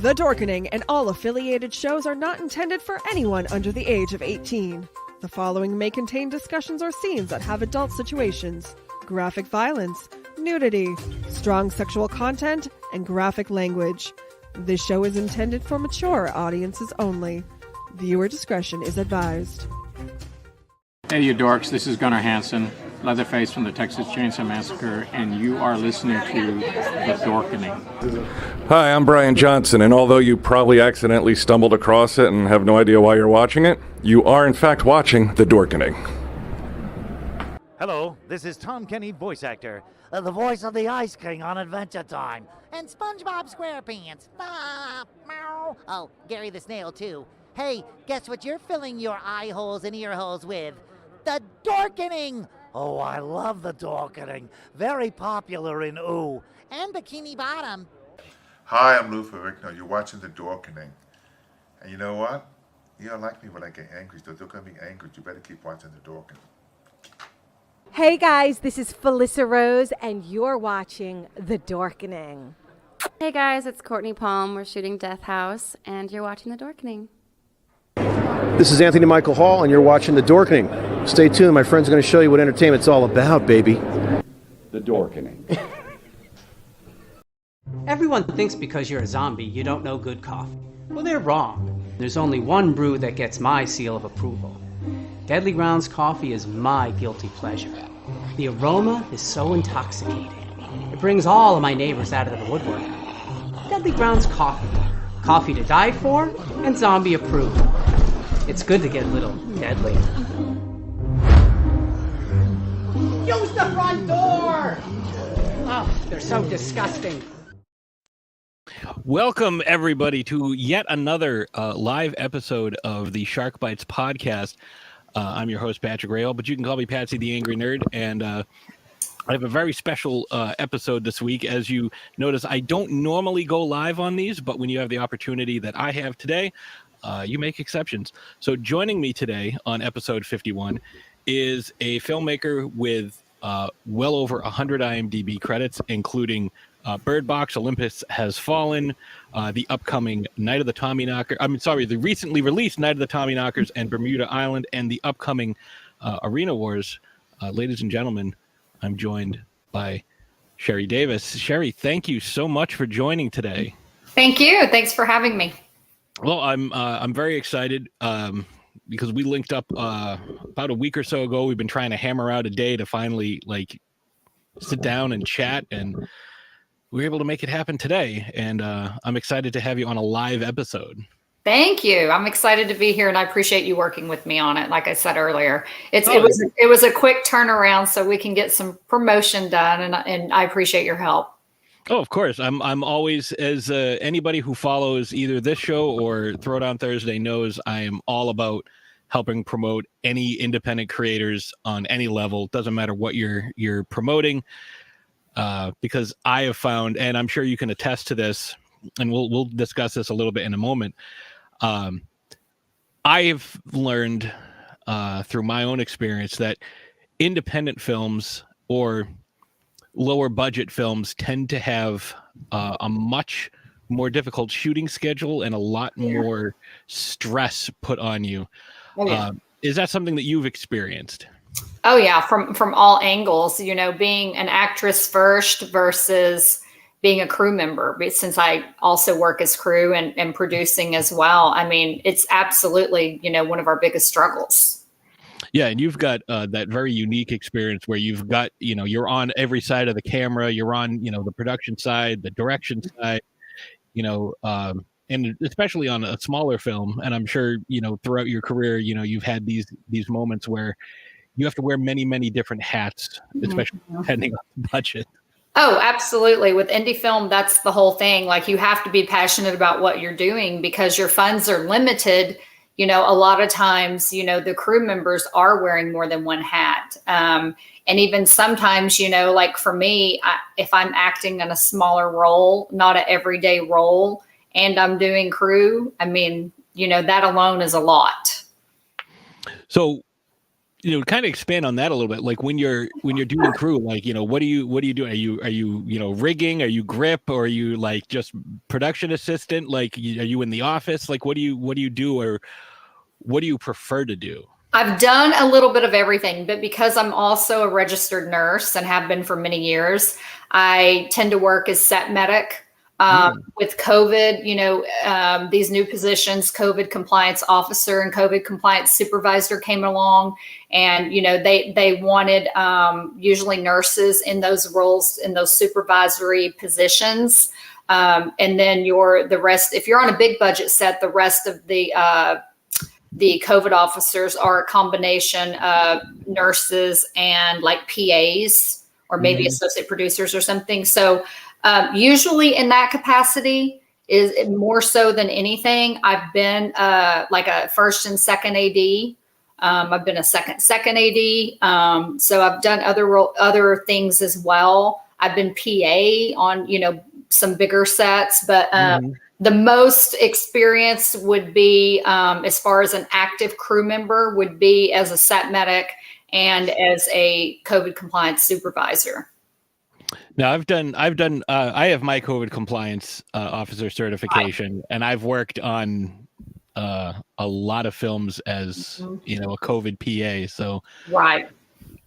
The Dorkening and all affiliated shows are not intended for anyone under the age of 18. The following may contain discussions or scenes that have adult situations, graphic violence, nudity, strong sexual content, and graphic language. This show is intended for mature audiences only. Viewer discretion is advised. Hey, you dorks, this is Gunnar Hansen, Leatherface from the Texas Chainsaw Massacre, and you are listening to The Dorkening. Hi, I'm Brian Johnson, and although you probably accidentally stumbled across it and have no idea why you're watching it, you are in fact watching The Dorkening. Hello, this is Tom Kenny, voice actor, the voice of the Ice King on Adventure Time, and SpongeBob SquarePants. Meow. Oh, Gary the Snail, too. Hey, guess what you're filling your eye holes and ear holes with? The Dorkening! Oh, I love The Dorkening. Very popular in Ooh. And Bikini Bottom. Hi, I'm Lou Ferrigno. You're watching The Dorkening. And you know what? You don't like me when I get angry, so don't get me angry. You better keep watching The Dorkening. Hey guys, this is Felissa Rose, and you're watching The Dorkening. Hey guys, it's Courtney Palm. We're shooting Death House, and you're watching The Dorkening. This is Anthony Michael Hall, and you're watching The Dorkening. Stay tuned. My friend's going to show you what entertainment's all about, baby. The Dorkening. Everyone thinks because you're a zombie, you don't know good coffee. Well, they're wrong. There's only one brew that gets my seal of approval. Deadly Grounds coffee is my guilty pleasure. The aroma is so intoxicating. It brings all of my neighbors out of the woodwork. Deadly Grounds coffee. Coffee to die for, and zombie approved. It's good to get a little deadly. Use the front door! Oh, they're so disgusting. Welcome, everybody, to yet another live episode of the Shark Bites podcast. I'm your host, Patrick Rail, but you can call me Patsy the Angry Nerd, and I have a very special episode this week. As you notice, I don't normally go live on these, but when you have the opportunity that I have today, you make exceptions. So joining me today on episode 51 is a filmmaker with well over 100 IMDb credits, including Bird Box, Olympus Has Fallen, the upcoming Night of the Tommyknockers. The recently released Night of the Tommyknockers and Bermuda Island, and the upcoming Arena Wars. Ladies and gentlemen, I'm joined by Sheri Davis. Sheri, thank you so much for joining today. Thank you. Thanks for having me. Well, I'm very excited because we linked up about a week or so ago. We've been trying to hammer out a day to finally sit down and chat, and we were able to make it happen today. And I'm excited to have you on a live episode. Thank you. I'm excited to be here, and I appreciate you working with me on it. Like I said earlier, it was a quick turnaround, so we can get some promotion done, and I appreciate your help. Oh, of course. I'm always, as anybody who follows either this show or Throwdown Thursday knows, I am all about helping promote any independent creators on any level. Doesn't matter what you're promoting, because I have found, and I'm sure you can attest to this, and we'll discuss this a little bit in a moment. I've learned through my own experience that independent films or lower budget films tend to have a much more difficult shooting schedule and a lot more stress put on you. Oh, yeah. Is that something that you've experienced? Oh yeah, from all angles, being an actress first versus being a crew member, since I also work as crew and producing as well. I mean, it's absolutely, one of our biggest struggles. Yeah, and you've got that very unique experience where you've got, you're on every side of the camera, you're on, the production side, the direction side, and especially on a smaller film. And I'm sure, throughout your career, you've had these moments where you have to wear many, many different hats, especially depending on the budget. Oh, absolutely. With indie film, that's the whole thing. Like, you have to be passionate about what you're doing because your funds are limited. A lot of times, the crew members are wearing more than one hat. And even sometimes, like for me, if I'm acting in a smaller role, not an everyday role, and I'm doing crew, I mean, that alone is a lot. So kind of expand on that a little bit. Like when you're doing crew, like, what do you do? Are you rigging? Are you grip? Or are you like just production assistant? Like, are you in the office? Like, what do you do, or what do you prefer to do? I've done a little bit of everything, but because I'm also a registered nurse and have been for many years, I tend to work as set medic. With COVID, these new positions, COVID compliance officer and COVID compliance supervisor came along, and they wanted usually nurses in those roles, in those supervisory positions, and then the rest. If you're on a big budget set, the rest of the COVID officers are a combination of nurses and like PAs or maybe associate producers or something. So. Usually in that capacity is more so than anything. I've been like a first and second AD. I've been a second AD. So I've done other things as well. I've been PA on, some bigger sets, but the most experience would be as far as an active crew member would be as a set medic and as a COVID compliance supervisor. Now I have my COVID compliance officer certification, and I've worked on a lot of films as a COVID PA. So right,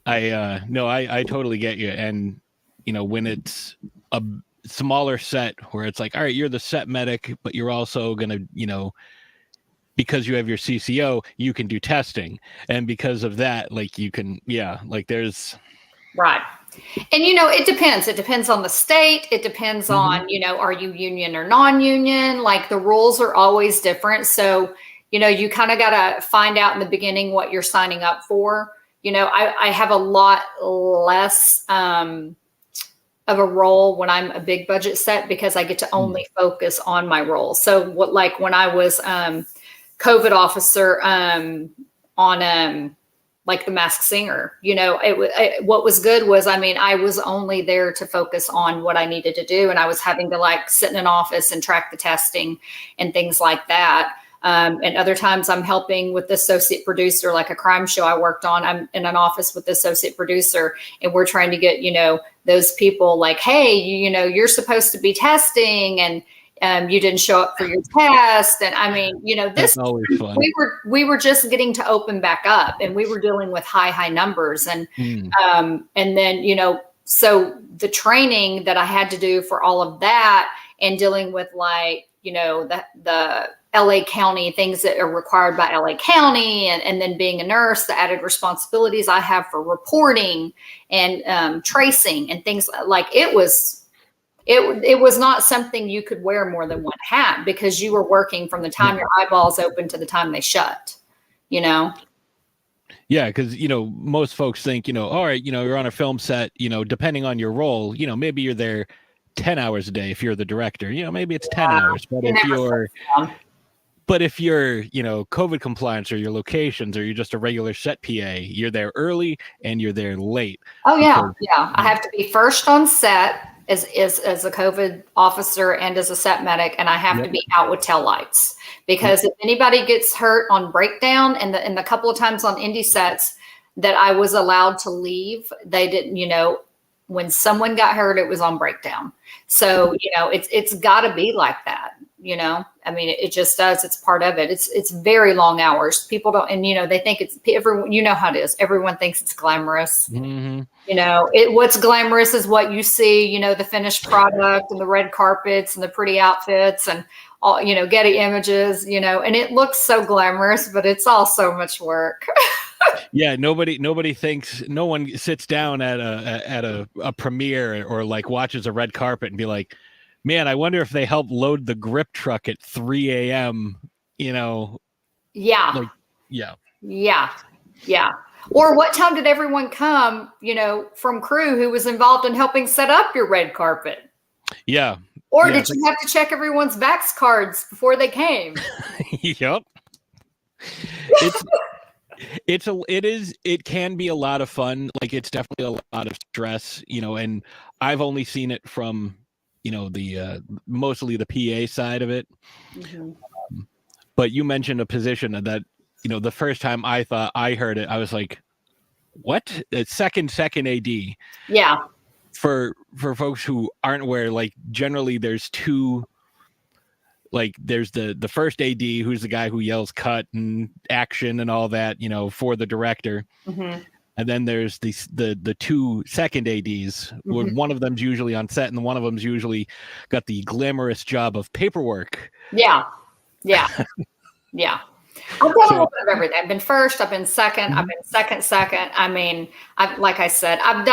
I totally get you. And when it's a smaller set where it's like, all right, you're the set medic, but you're also gonna because you have your CCO, you can do testing, and because of that, like you can there's right. And, it depends. It depends on the state. It depends on, are you union or non-union? Like the rules are always different. So, you kind of got to find out in the beginning what you're signing up for. I have a lot less of a role when I'm a big budget set because I get to only focus on my role. So when I was COVID officer on like The Masked Singer, what was good was, I was only there to focus on what I needed to do. And I was having to sit in an office and track the testing and things like that. And other times I'm helping with the associate producer, like a crime show I worked on. I'm in an office with the associate producer, and we're trying to get, those people like, hey, you're supposed to be testing, and you didn't show up for your test. And this, fun. we were just getting to open back up, and we were dealing with high numbers. And, and then, so the training that I had to do for all of that and dealing with the LA County, things that are required by LA County, and then being a nurse, the added responsibilities I have for reporting and tracing and things like it was not something you could wear more than one hat because you were working from the time your eyeballs open to the time they shut, Yeah, because, most folks think, all right, you're on a film set, depending on your role, maybe you're there 10 hours a day if you're the director, maybe it's 10 hours. But if you're, COVID compliance or your locations, or you're just a regular set PA, you're there early and you're there late. Oh, yeah. Yeah. I have to be first on set as a COVID officer and as a set medic, and I have to be out with tail lights because if anybody gets hurt on breakdown, and the couple of times on indie sets that I was allowed to leave, they didn't, when someone got hurt, it was on breakdown. So, it's got to be like that. It just does. It's part of it. It's very long hours. People don't, and they think it's everyone. How it is. Everyone thinks it's glamorous. What's glamorous is what you see. The finished product and the red carpets and the pretty outfits and all. Getty Images. And it looks so glamorous, but it's all so much work. Yeah, nobody thinks. No one sits down at a premiere or watches a red carpet and be like, man, I wonder if they help load the grip truck at 3 a.m., Yeah. Yeah. Or what time did everyone come, from crew who was involved in helping set up your red carpet? Yeah. Or did you have to check everyone's Vax cards before they came? Yep. It can be a lot of fun. It's definitely a lot of stress, and I've only seen it from, the mostly the PA side of it. But you mentioned a position that, the first time I thought I heard it, I was like, What? Second AD. Yeah. For folks who aren't aware, like generally there's two. Like there's the first AD, who's the guy who yells cut and action and all that, you know, for the director. Mm-hmm. And then there's the two second ADs. Mm-hmm. One of them's usually on set, and one of them's usually got the glamorous job of paperwork. Yeah. Yeah. Yeah. I've done a little bit of everything. I've been first, I've been second, I've been second. I mean, like I said, I'm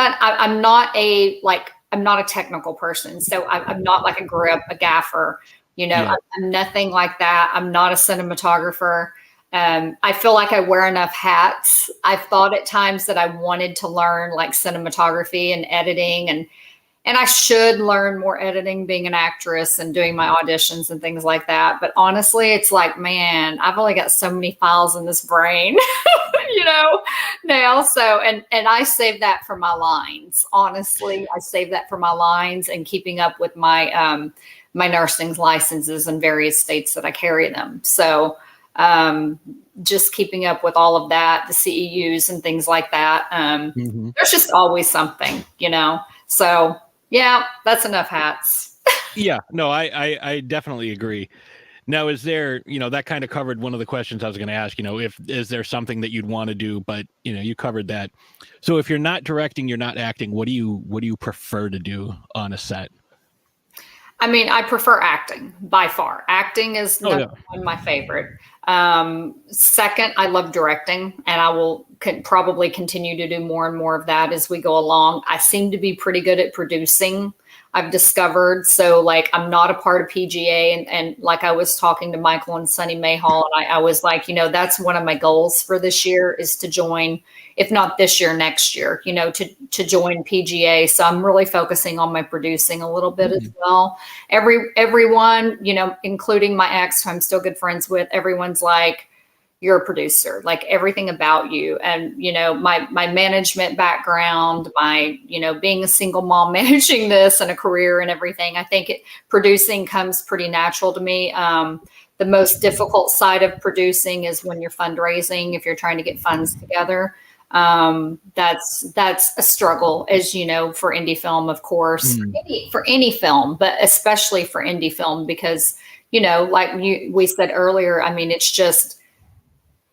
not a technical person. So I'm not like a grip, a gaffer, you know, Yeah. I'm nothing like that. I'm not a cinematographer. I feel like I wear enough hats. I've thought at times that I wanted to learn like cinematography and editing, and I should learn more editing being an actress and doing my auditions and things like that. But honestly, it's like, man, I've only got so many files in this brain, you know, now. So, and I save that for my lines. Honestly, I save that for my lines and keeping up with my, my nursing licenses in various states that I carry them. So, just keeping up with all of that, the CEUs and things like that. There's just always something, you know? So yeah, that's enough hats. Yeah, no, I definitely agree. Now, is there, you know, that kind of covered one of the questions I was going to ask, you know, is there something that you'd want to do, but you know, you covered that. So if you're not directing, you're not acting, what do you prefer to do on a set? I mean, I prefer acting by far. Acting is number one, my favorite. Second, I love directing, and I will probably continue to do more and more of that as we go along. I seem to be pretty good at producing, I've discovered. So like, I'm not a part of PGA, and like I was talking to Michael and Sunny Mayhall, and I was like, you know, that's one of my goals for this year is to join, if not this year, next year, you know, to join PGA. So I'm really focusing on my producing a little bit as well. Everyone, you know, including my ex, who I'm still good friends with, everyone's like, you're a producer, like everything about you. And, you know, my management background, my, you know, being a single mom, managing this and a career and everything, I think producing comes pretty natural to me. The most difficult side of producing is when you're fundraising, if you're trying to get funds together. That's a struggle, as you know, for indie film, of course, for any film, but especially for indie film, because, you know, like we said earlier, I mean, it's just,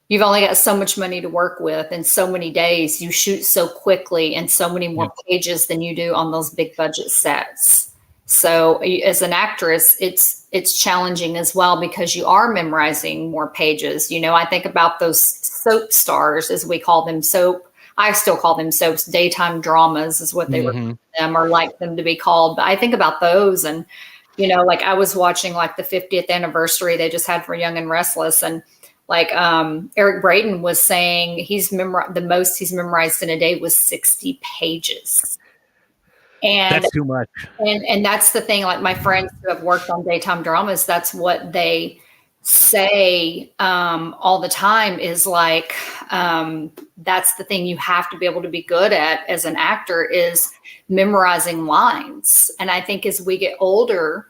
you've only got so much money to work with and so many days. You shoot so quickly and so many more pages than you do on those big budget sets. So as an actress, it's challenging as well, because you are memorizing more pages. You know, I think about those soap stars, as we call them, soap. I still call them soaps. Daytime dramas is what they refer to them, or like them to be called. But I think about those, and, you know, like I was watching like the 50th anniversary they just had for Young and Restless, and like Eric Braeden was saying, the most he's memorized in a day was 60 pages. And that's too much. And that's the thing, like my friends who have worked on daytime dramas, that's what they say all the time is like, that's the thing you have to be able to be good at as an actor, is memorizing lines. And I think as we get older,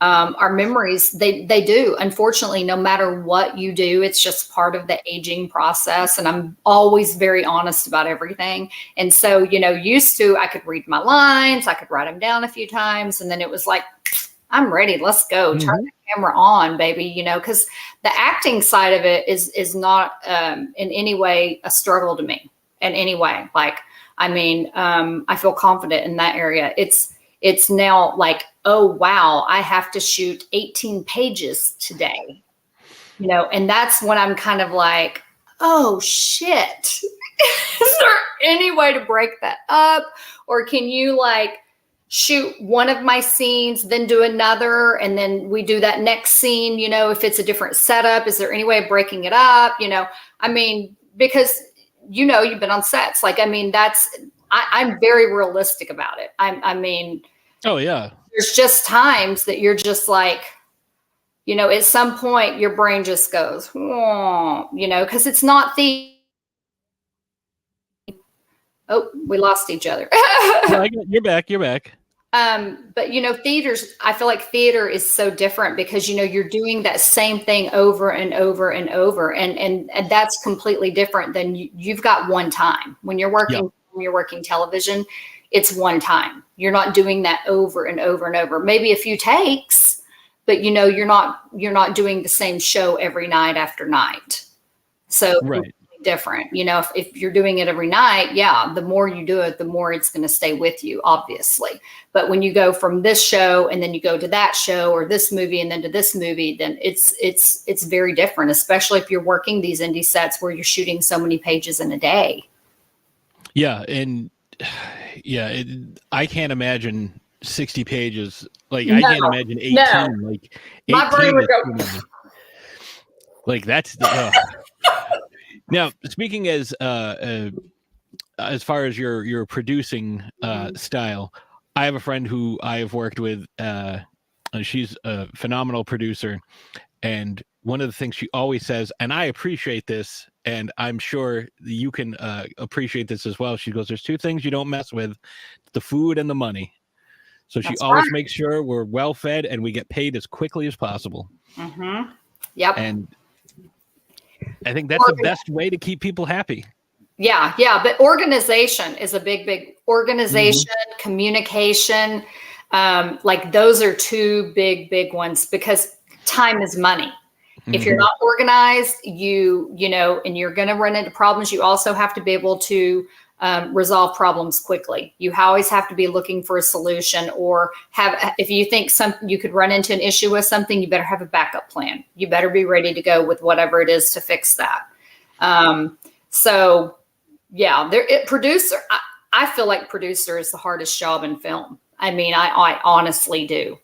our memories, they do. Unfortunately, no matter what you do, it's just part of the aging process. And I'm always very honest about everything. And so, you know, used to, I could read my lines, I could write them down a few times. And then it was like, I'm ready, let's go. Turn the camera on, baby. You know, because the acting side of it is not in any way a struggle to me in any way. Like, I mean, I feel confident in that area. It's now like, oh, wow, I have to shoot 18 pages today, you know, and that's when I'm kind of like, oh, shit. Is there any way to break that up? Or can you like shoot one of my scenes, then do another, and then we do that next scene, you know, if it's a different setup? Is there any way of breaking it up? You know, I mean, because, you know, you've been on sets. Like, I mean, I'm very realistic about it. I mean, oh yeah, there's just times that you're just like, you know, at some point your brain just goes, whoa, you know, because it's not oh, we lost each other. You're back. But theaters, I feel like theater is so different because, you're doing that same thing over and over and over. And that's completely different than you've got one time when you're working, when you're working television, it's one time. You're not doing that over and over and over, maybe a few takes, but you're not doing the same show every night after night. So right. Different, if you're doing it every night, the more you do it, the more it's going to stay with you, obviously. But when you go from this show and then you go to that show or this movie and then to this movie, then it's very different, especially if you're working these indie sets where you're shooting so many pages in a day. Yeah. And I can't imagine 60 pages. Like I can't imagine 18. No. Like 18 my brain would go. Like that's Now, speaking as far as your producing style, I have a friend who I have worked with. She's a phenomenal producer, and one of the things she always says, and I appreciate this, and I'm sure you can appreciate this as well. She goes, "There's two things you don't mess with: the food and the money." So she always makes sure we're well fed and we get paid as quickly as possible. Mm-hmm. Yep. And I think that's the best way to keep people happy. Yeah. But organization is a big organization, communication. Like those are two big ones because time is money. If you're not organized, and you're going to run into problems, you also have to be able to resolve problems quickly. You always have to be looking for a solution or if you think you could run into an issue with something, you better have a backup plan. You better be ready to go with whatever it is to fix that. Producer, I feel like producer is the hardest job in film. I mean, I honestly do.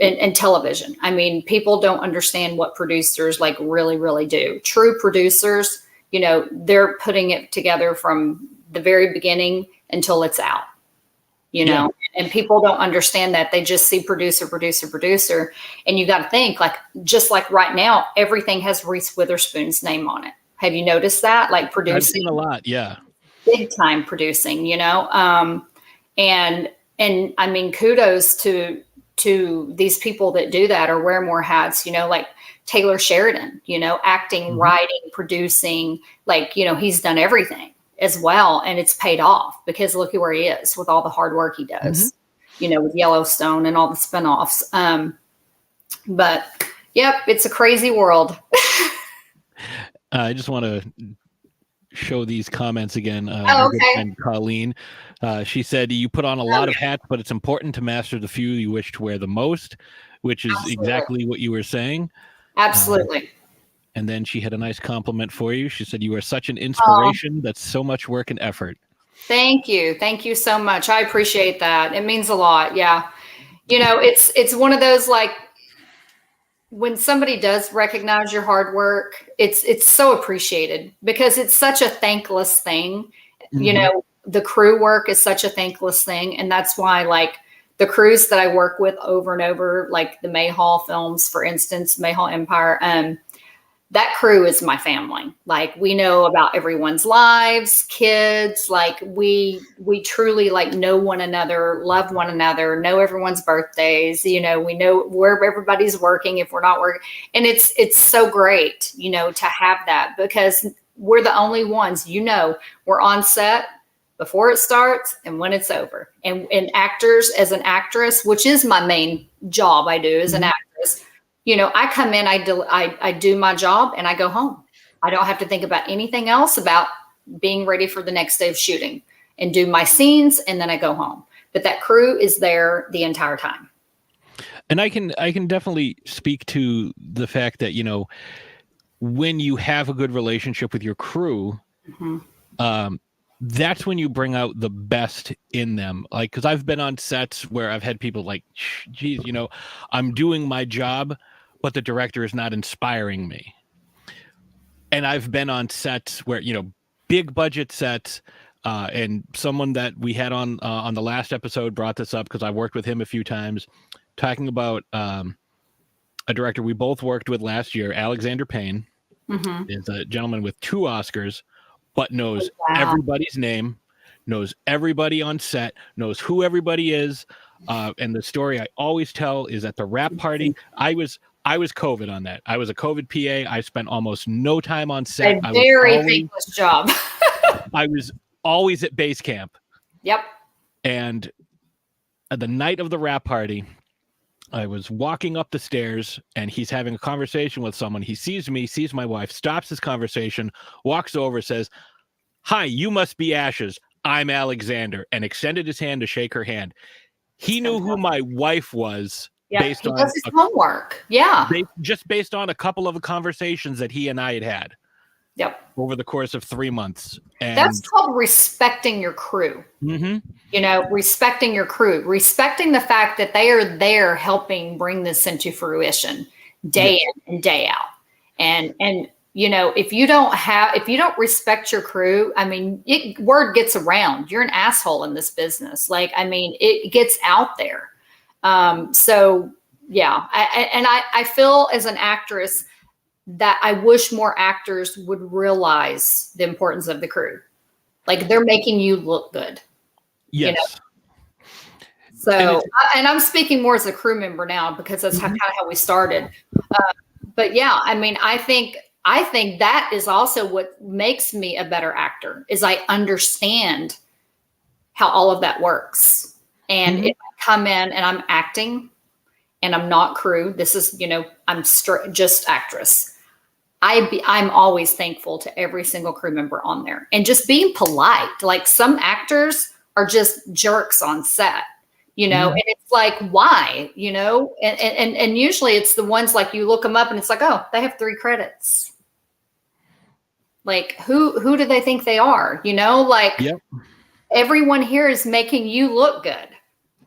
In television. I mean, people don't understand what producers like really do. True producers, they're putting it together from the very beginning until it's out, and people don't understand that. They just see producer. And you got to think just like right now, everything has Reese Witherspoon's name on it. Have you noticed that? Like producing. I've seen a lot. Yeah. Big time producing, and I mean, kudos to these people that do that or wear more hats, like Taylor Sheridan, acting, writing, producing, he's done everything as well. And it's paid off because look at where he is with all the hard work he does, with Yellowstone and all the spinoffs. But yep, it's a crazy world. I just want to show these comments again. Okay. And Colleen, she said, "You put on a lot of hats, but it's important to master the few you wish to wear the most," which is exactly what you were saying. Absolutely. And then she had a nice compliment for you. She said, "You are such an inspiration. That's so much work and effort." Thank you. Thank you so much. I appreciate that. It means a lot. Yeah. It's one of those, when somebody does recognize your hard work, it's so appreciated because it's such a thankless thing. The crew work is such a thankless thing. And that's why the crews that I work with over and over, like the Mayhall films, for instance, Mayhall Empire, that crew is my family. We know about everyone's lives, kids, we truly know one another, love one another, know everyone's birthdays, we know where everybody's working if we're not working. And it's so great, to have that because we're the only ones, we're on set before it starts and when it's over. And actors, as an actress, which is my main job I do as an actress, I come in, I do my job and I go home. I don't have to think about anything else about being ready for the next day of shooting and do my scenes. And then I go home, but that crew is there the entire time. And I can definitely speak to the fact that, when you have a good relationship with your crew, that's when you bring out the best in them. Cause I've been on sets where I've had people geez, I'm doing my job, but the director is not inspiring me. And I've been on sets where, big budget sets, and someone that we had on the last episode brought this up because I worked with him a few times, talking about a director we both worked with last year, Alexander Payne, is a gentleman with 2 Oscars, but knows everybody's name, knows everybody on set, knows who everybody is. And the story I always tell is at the wrap party. I was COVID on that. I was a COVID PA. I spent almost no time on set. A very thankless job. I was always at base camp. Yep. And at the night of the wrap party, I was walking up the stairs and he's having a conversation with someone. He sees me, sees my wife, stops his conversation, walks over, says, "Hi, you must be Ashes. I'm Alexander," and extended his hand to shake her hand. He knew who my wife was based on his homework. Yeah. Just based on a couple of conversations that he and I had. Yep. Over the course of 3 months. And that's called respecting your crew. Mm-hmm. You know, respecting your crew, respecting the fact that they are there helping bring this into fruition day in and day out. And you know, if you don't respect your crew, I mean, word gets around. You're an asshole in this business. Like, I mean, it gets out there. So yeah, I feel as an actress that I wish more actors would realize the importance of the crew. Like, they're making you look good. Yes. You know? So, and I'm speaking more as a crew member now because that's kind of how we started. But yeah, I mean, I think that is also what makes me a better actor is I understand how all of that works. And if I come in and I'm acting and I'm not crew, this is, you know, I'm just actress. I'm always thankful to every single crew member on there and just being polite. Like, some actors are just jerks on set, you know, and it's like, why, you know, and usually it's the ones like you look them up and it's like, oh, they have 3 credits. Like, who do they think they are? You know, like everyone here is making you look good.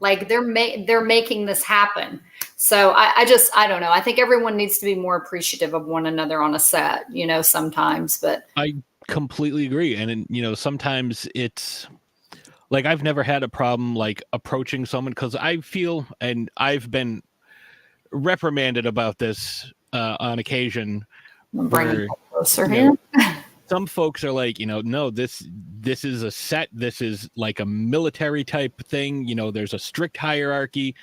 Like, they're making this happen. So I don't know. I think everyone needs to be more appreciative of one another on a set, you know, sometimes, but I completely agree. And, you know, sometimes it's like, I've never had a problem like approaching someone because I feel, and I've been reprimanded about this on occasion. Where, closer here. Some folks are like, you know, no, this is a set. This is like a military type thing. You know, there's a strict hierarchy.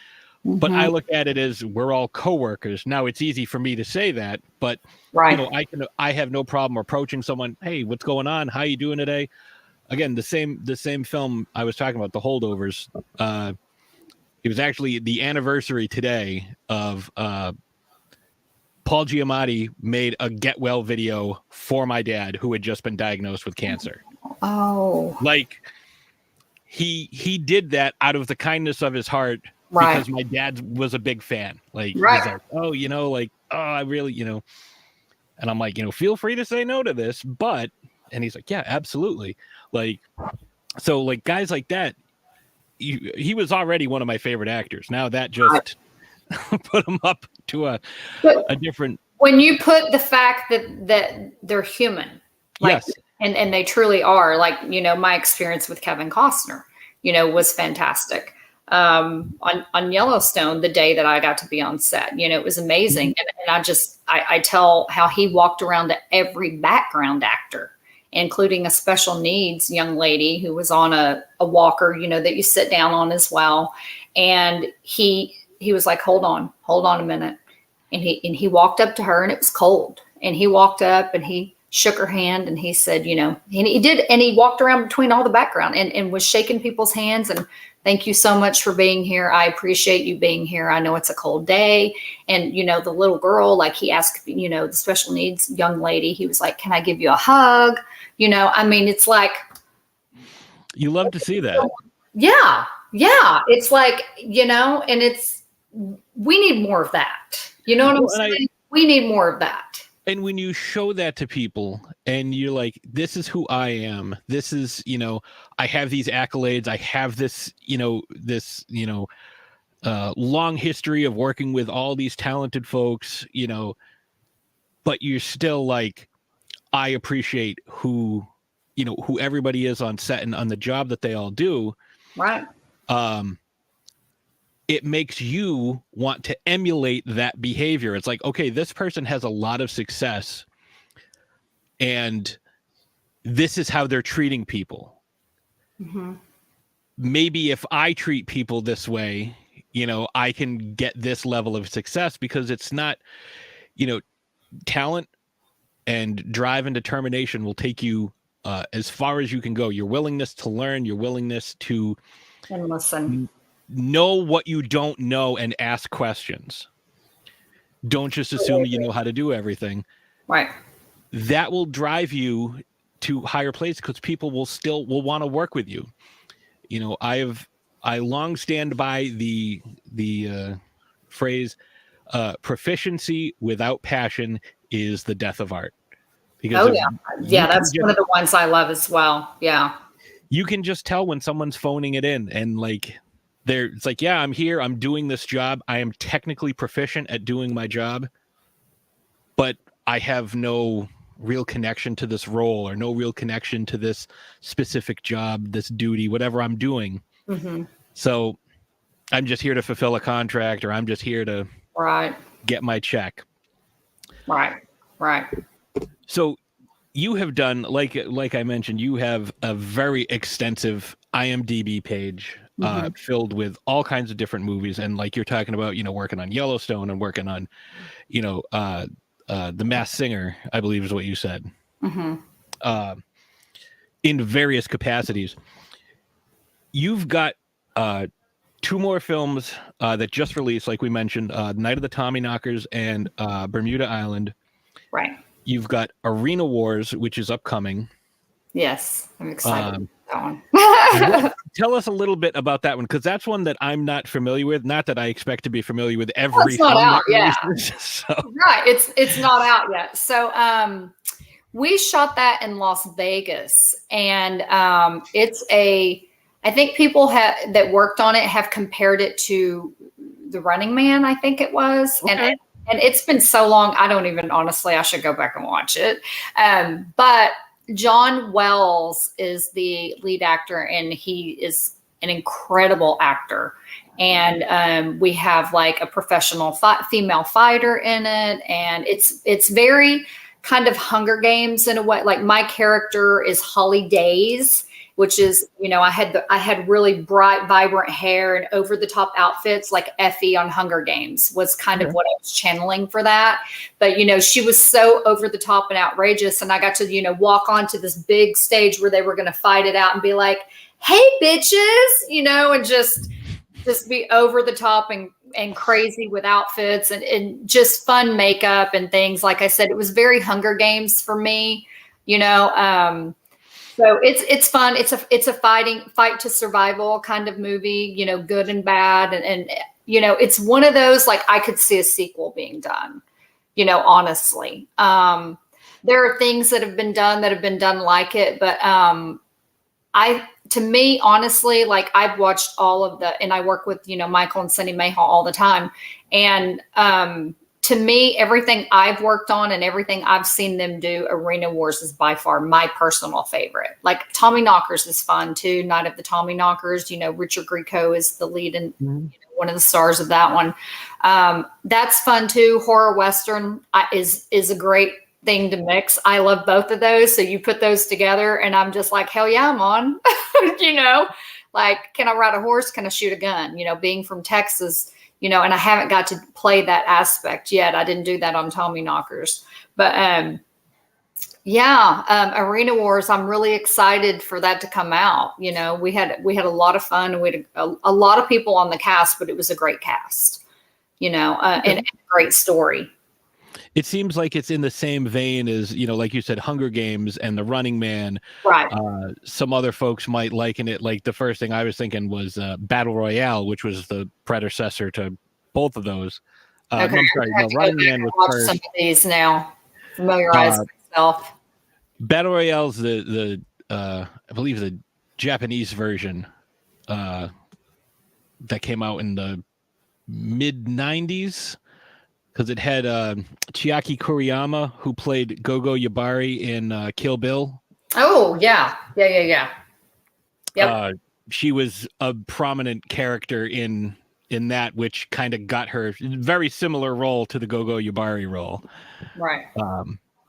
But I look at it as we're all coworkers. Now, it's easy for me to say that, but you know, I have no problem approaching someone. Hey, what's going on? How you doing today? Again, the same film I was talking about, The Holdovers. It was actually the anniversary today of Paul Giamatti made a get well video for my dad who had just been diagnosed with cancer. Oh, like he did that out of the kindness of his heart. Right. Because my dad was a big fan. Like, he's like, oh, you know, like, oh, I really, you know, and I'm like, you know, feel free to say no to this, but, and he's like, yeah, absolutely. Like, so like guys like that, he was already one of my favorite actors. Now that just put him up to a different. When you put the fact that they're human, like, yes. and they truly are, like, you know, my experience with Kevin Costner, you know, was fantastic. On Yellowstone, the day that I got to be on set, you know, it was amazing. And I tell how he walked around to every background actor, including a special needs young lady who was on a walker, you know, that you sit down on as well. And he was like, hold on a minute. And he walked up to her and it was cold. And he walked up and he shook her hand and he said, you know, and he walked around between all the background and was shaking people's hands and thank you so much for being here. I appreciate you being here. I know it's a cold day. And, you know, the little girl, like he asked, you know, the special needs young lady, he was like, can I give you a hug? You know, I mean, it's like. You love to see that. Yeah. Yeah. It's like, you know, and we need more of that. You know what I'm saying? We need more of that. And when you show that to people and you're like, this is who I am, this is, you know, I have these accolades, I have this, long history of working with all these talented folks, you know, but you're still like, I appreciate who everybody is on set and on the job that they all do. Right. It makes you want to emulate that behavior. It's like, okay, this person has a lot of success and this is how they're treating people. maybe if I treat people this way, I can get this level of success, because it's not, talent and drive and determination will take you as far as you can go. Your willingness to learn, your willingness to And listen. know what you don't know and ask questions. Don't just assume you know how to do everything. Right. That will drive you to higher places, because people will want to work with you. I long stand by the phrase, proficiency without passion is the death of art. Because that's one of the ones I love as well. Yeah. You can just tell when someone's phoning it in, and it's like, yeah, I'm here, I'm doing this job, I am technically proficient at doing my job, but I have no real connection to this role, or no real connection to this specific job, this duty, whatever I'm doing. So I'm just here to fulfill a contract, or I'm just here to get my check. Right. So you have done, like I mentioned, you have a very extensive IMDb page filled with all kinds of different movies. And like you're talking about, working on Yellowstone and working on, The Masked Singer, I believe is what you said, in various capacities. You've got 2 more films that just released, like we mentioned, Night of the Tommyknockers and Bermuda Island. Right. You've got Arena Wars, which is upcoming. Yes, I'm excited about that one. Tell us a little bit about that one, because that's one that I'm not familiar with. Not that I expect to be familiar with every. It's not out, yeah. So. Right, it's not out yet. So we shot that in Las Vegas, and I think people that worked on it have compared it to The Running Man, I think it was, and it's been so long, I don't even, honestly, I should go back and watch it. But John Wells is the lead actor, and he is an incredible actor. And we have like a professional female fighter in it, and it's very kind of Hunger Games in a way. Like, my character is Holly Days, which is, I had really bright, vibrant hair and over the top outfits, like Effie on Hunger Games was kind of what I was channeling for that. But, she was so over the top and outrageous. And I got to, walk onto this big stage where they were going to fight it out and be like, hey, bitches, and just be over the top and crazy with outfits and just fun makeup and things. Like I said, it was very Hunger Games for me, so it's fun. It's a fight to survival kind of movie, good and bad. And it's one of those, like, I could see a sequel being done, honestly. There are things that have been done like it, but to me, honestly, like, I've watched all of and I work with, Michael and Cindy Mayhall all the time. And to me, everything I've worked on and everything I've seen them do, Arena Wars is by far my personal favorite. Like, Tommyknockers is fun too. Night of the Tommyknockers, Richard Grieco is the lead and one of the stars of that one. That's fun too. Horror Western is a great thing to mix. I love both of those. So you put those together and I'm just like, hell yeah, I'm on. Like, can I ride a horse? Can I shoot a gun? Being from Texas, and I haven't got to play that aspect yet. I didn't do that on Tommyknockers. But Arena Wars, I'm really excited for that to come out. We had a lot of fun, and we had a lot of people on the cast, but it was a great cast, and a great story. It seems like it's in the same vein as, like you said, Hunger Games and The Running Man. Right. Some other folks might liken it. Like, the first thing I was thinking was Battle Royale, which was the predecessor to both of those. Okay. I'm sorry, no, Running Man was first. Some of these now, familiarize myself. Battle Royale's the I believe the Japanese version that came out in the mid 90s. Because it had Chiaki Kuriyama, who played Gogo Yubari in Kill Bill. Oh, yeah. Yep. She was a prominent character in that, which kind of got her very similar role to the Gogo Yubari role. Right.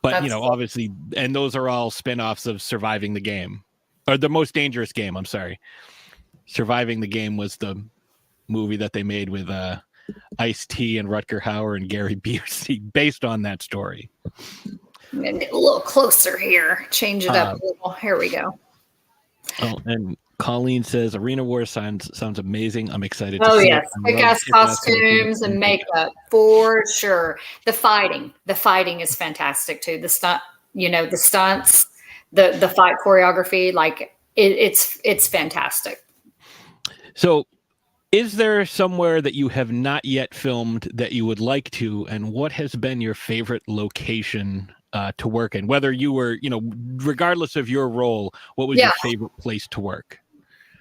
But, obviously, and those are all spin-offs of Surviving the Game. or The Most Dangerous Game. I'm sorry. Surviving the Game was the movie that they made with Ice-T and Rutger Hauer and Gary Busey based on that story. I'm gonna get a little closer here. Change it up a little. Here we go. Oh, and Colleen says Arena War sounds amazing. I'm excited to Oh see yes, it. kick-ass costumes and makeup for sure. The fighting is fantastic too. The stunts, the fight choreography, like it's fantastic. So, is there somewhere that you have not yet filmed that you would like to, and what has been your favorite location to work in? Whether you were, regardless of your role, what was your favorite place to work?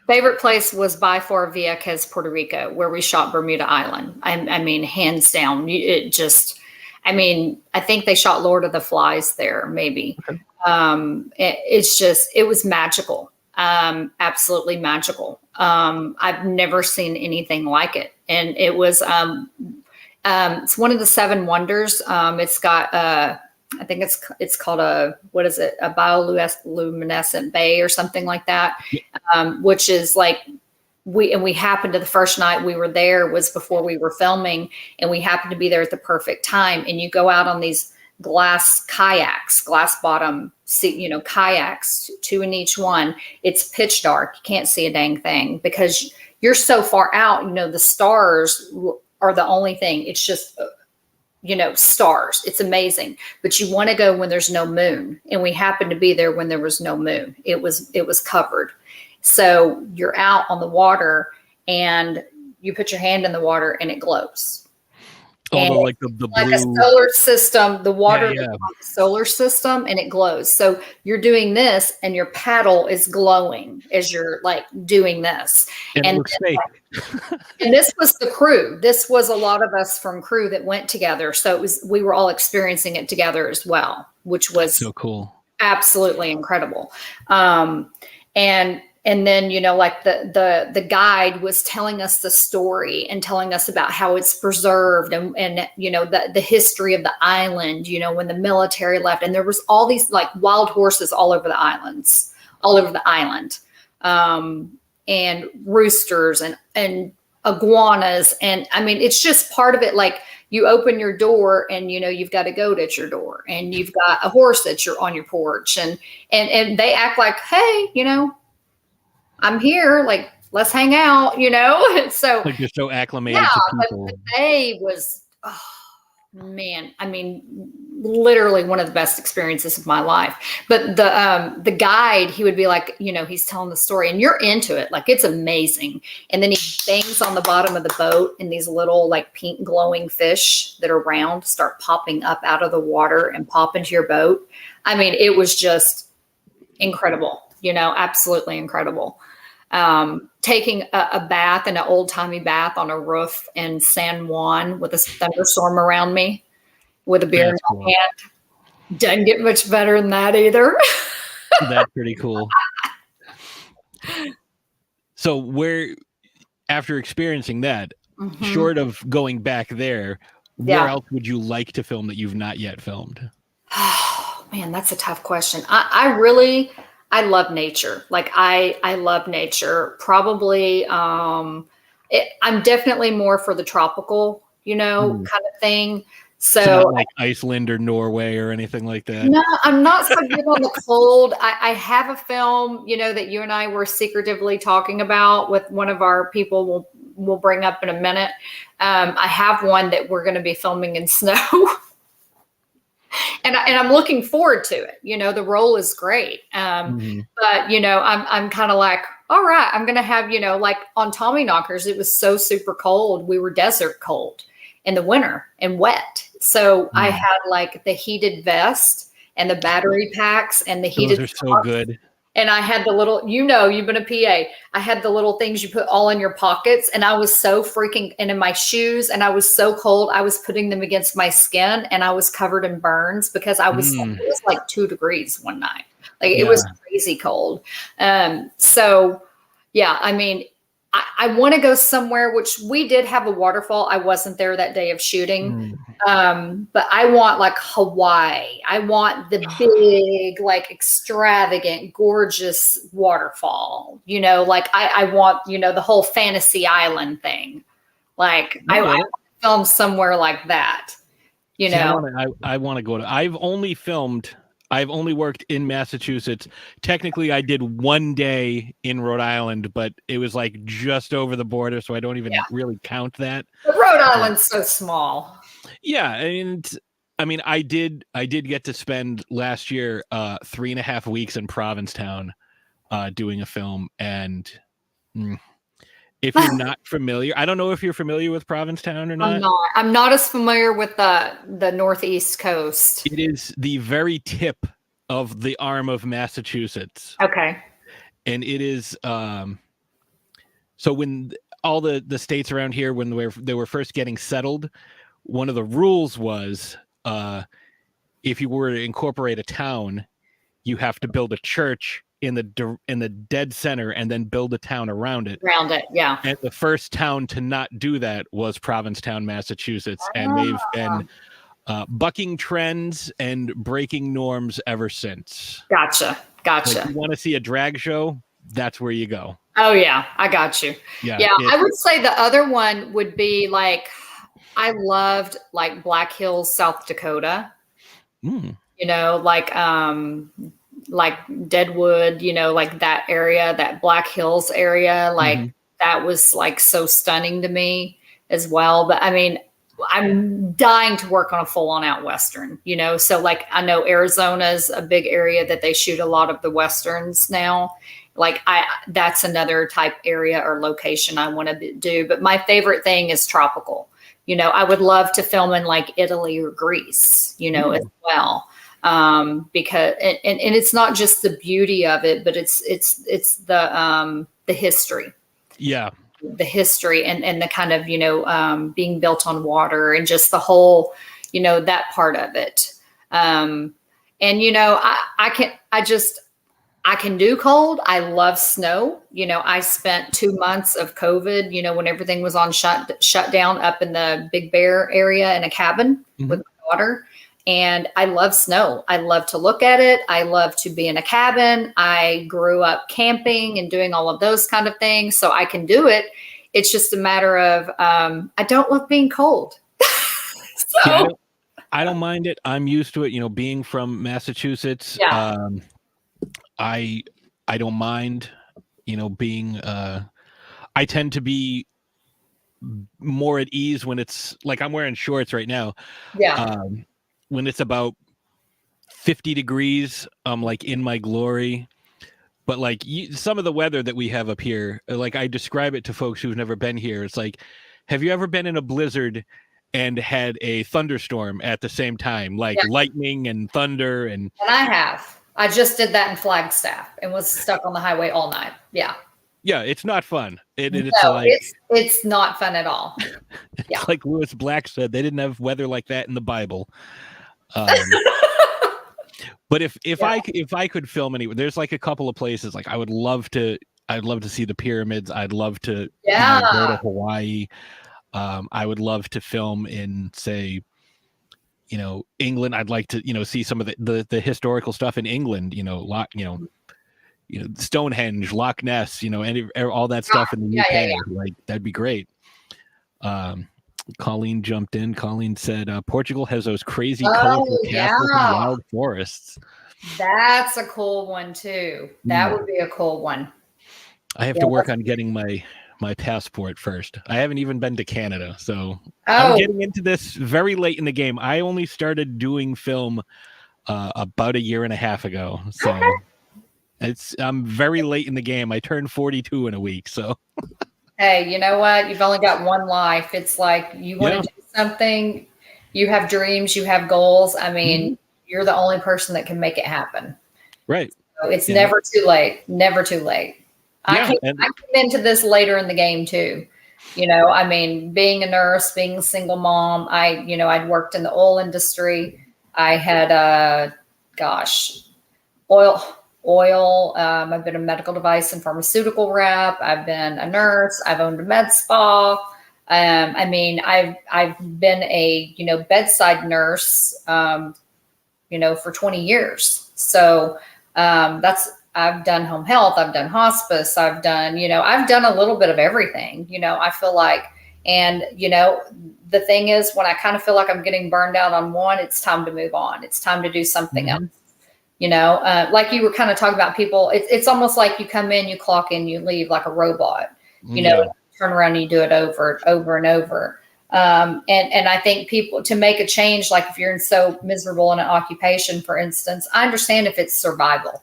Favorite place was by far Vieques, Puerto Rico, where we shot Bermuda Island. I mean, hands down. I think they shot Lord of the Flies there, maybe. Okay. It was magical. Absolutely magical. I've never seen anything like it. And it was, it's one of the 7 wonders. It's got, I think it's called a bioluminescent bay or something like that. Which is like, we happened to, the first night we were there was before we were filming, and we happened to be there at the perfect time. And you go out on these glass bottom kayaks, 2 in each one. It's pitch dark. You can't see a dang thing because you're so far out. The stars are the only thing. It's just, stars. It's amazing. But you want to go when there's no moon. And we happened to be there when there was no moon. It was covered. So you're out on the water and you put your hand in the water and it glows. Like the blue, like a solar system, the water is on the solar system, and it glows. So you're doing this, and your paddle is glowing as you're like doing this. And it looks fake. And this was the crew. This was a lot of us from crew that went together. So we were all experiencing it together as well, which was so cool, absolutely incredible. And then, like the guide was telling us the story and telling us about how it's preserved and the history of the island, when the military left, and there was all these like wild horses all over the island, and roosters and iguanas. And I mean, it's just part of it. Like you open your door and, you've got a goat at your door and you've got a horse on your porch and they act like, hey, I'm here, like, let's hang out, So like you're so acclimated to people. But the day was, man, I mean, literally one of the best experiences of my life. But the guide, he would be like, he's telling the story and you're into it. Like, it's amazing. And then he bangs on the bottom of the boat and these little like pink glowing fish that are round start popping up out of the water and pop into your boat. I mean, it was just incredible, absolutely incredible. Taking a bath, an old timey bath on a roof in San Juan with a thunderstorm around me with a beer in my hand. Doesn't get much better than that either. That's pretty cool. So after experiencing that, short of going back there, where else would you like to film that you've not yet filmed? Oh, man, that's a tough question. I love nature. Like I love nature. Probably, I'm definitely more for the tropical, kind of thing. So not like Iceland or Norway or anything like that. No, I'm not so good on the cold. I have a film, that you and I were secretively talking about with one of our people. We'll bring up in a minute. I have one that we're going to be filming in snow. And I'm looking forward to it. The role is great. But, I'm kind of like, all right, I'm going to have, like on Tommyknockers, it was so super cold. We were desert cold in the winter and wet. So I had like the heated vest and the battery packs and the heated. Those are so good. And I had the little, you've been a PA. I had the little things you put all in your pockets, and I was so freaking, and in my shoes, and I was so cold. I was putting them against my skin, and I was covered in burns because it was like 2 degrees one night. Like it was crazy cold. So yeah, I mean, I want to go somewhere, which we did have a waterfall. I wasn't there that day of shooting. But I want like Hawaii. I want the big, like extravagant, gorgeous waterfall. Like I want, the whole fantasy island thing. Like I want to film somewhere like that. I want to go to. I've only worked in Massachusetts. Technically, I did one day in Rhode Island, but it was like just over the border, so I don't even really count that. But Rhode Island's so small. Yeah, and I mean, I did get to spend last year 3.5 weeks in Provincetown doing a film, and if you're not familiar, I don't know if you're familiar with Provincetown or not. I'm not as familiar with the Northeast coast. It is the very tip of the arm of Massachusetts. Okay. And it is so when all the states around here, when they were first getting settled, one of the rules was if you were to incorporate a town, you have to build a church in the dead center and then build a town around it. Yeah. And the first town to not do that was Provincetown, Massachusetts. And they've been bucking trends and breaking norms ever since. Gotcha. So if you want to see a drag show, that's where you go. Oh, yeah. I got you. Yeah. I would say the other one would be like, I loved like Black Hills, South Dakota. Like Deadwood, like that area, that Black Hills area, like that was like so stunning to me as well. But I mean, I'm dying to work on a full-on out Western, so like I know Arizona's a big area that they shoot a lot of the Westerns now. Like that's another type area or location I want to do. But my favorite thing is tropical. I would love to film in like Italy or Greece, as well. Because and it's not just the beauty of it, but it's the history. Yeah. The history and the kind of, being built on water and just the whole, that part of it. And, I can do cold. I love snow. I spent 2 months of COVID, when everything was on shut down up in the Big Bear area in a cabin with my daughter. And I love snow. I love to look at it. I love to be in a cabin. I grew up camping and doing all of those kind of things. So I can do it. It's just a matter of, I don't love being cold. I don't mind it. I'm used to it, being from Massachusetts. Yeah. I don't mind, being, I tend to be more at ease when it's like, I'm wearing shorts right now. Yeah. When it's about 50 degrees, I'm like in my glory. But like some of the weather that we have up here, like I describe it to folks who've never been here. It's like, have you ever been in a blizzard and had a thunderstorm at the same time, like lightning and thunder? And I have. I just did that in Flagstaff and was stuck on the highway all night. Yeah. Yeah, it's not fun. It's not fun at all. It's like Lewis Black said, they didn't have weather like that in the Bible. But if I could film anywhere, there's like a couple of places like I'd love to see the pyramids. I'd love to go to Hawaii. I would love to film in, say, England. I'd like to see some of the historical stuff in England. Stonehenge, Loch Ness. All that stuff in the UK. Yeah. Like that'd be great. Colleen jumped in. Colleen said, Portugal has those crazy colorful castles and wild forests. That's a cool one too. That would be a cool one. I have to work on getting my passport first. I haven't even been to Canada, so I'm getting into this very late in the game. I only started doing film about 1.5 years ago, so I'm very late in the game. I turned 42 in a week, so. Hey, you know what? You've only got one life. It's like you want to do something, you have dreams, you have goals. I mean, you're the only person that can make it happen. Right. So it's never too late. Never too late. I came into this later in the game too. I mean, being a nurse, being a single mom, I'd worked in the oil industry. I had, oil oil. I've been a medical device and pharmaceutical rep. I've been a nurse. I've owned a med spa. I mean, I've been a, bedside nurse, for 20 years. So I've done home health. I've done hospice. I've done a little bit of everything, I feel like. And, the thing is, when I kind of feel like I'm getting burned out on one, it's time to move on. It's time to do something else. Like you were kind of talking about people, it's almost like you come in, you clock in, you leave like a robot, turn around and you do it over and over. And I think people, to make a change, like if you're so miserable in an occupation, for instance, I understand if it's survival,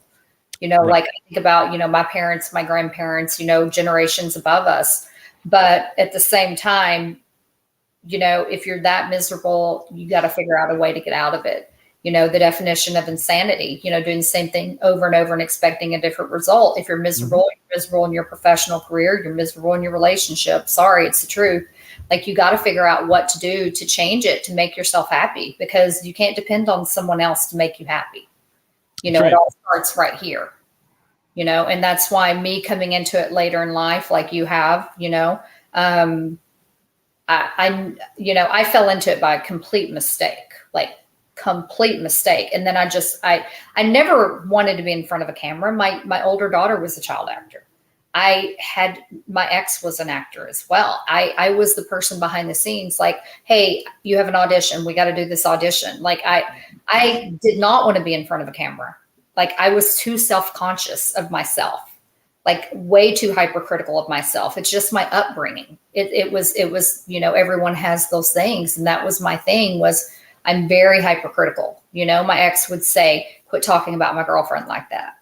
right. Like I think about, my parents, my grandparents, generations above us. But at the same time, if you're that miserable, you got to figure out a way to get out of it. The definition of insanity, doing the same thing over and over and expecting a different result. If you're miserable, you're miserable in your professional career, you're miserable in your relationship. Sorry, it's the truth. Like you got to figure out what to do to change it, to make yourself happy, because you can't depend on someone else to make you happy. It all starts right here, and that's why me coming into it later in life, like you have, I fell into it by a complete mistake. And then I never wanted to be in front of a camera. My older daughter was a child actor. My ex was an actor as well. I was the person behind the scenes, like, hey, you have an audition. We got to do this audition. Like I did not want to be in front of a camera. Like I was too self-conscious of myself, like way too hypercritical of myself. It's just my upbringing. It was, everyone has those things. And that was my thing, was I'm very hypercritical. My ex would say, quit talking about my girlfriend like that.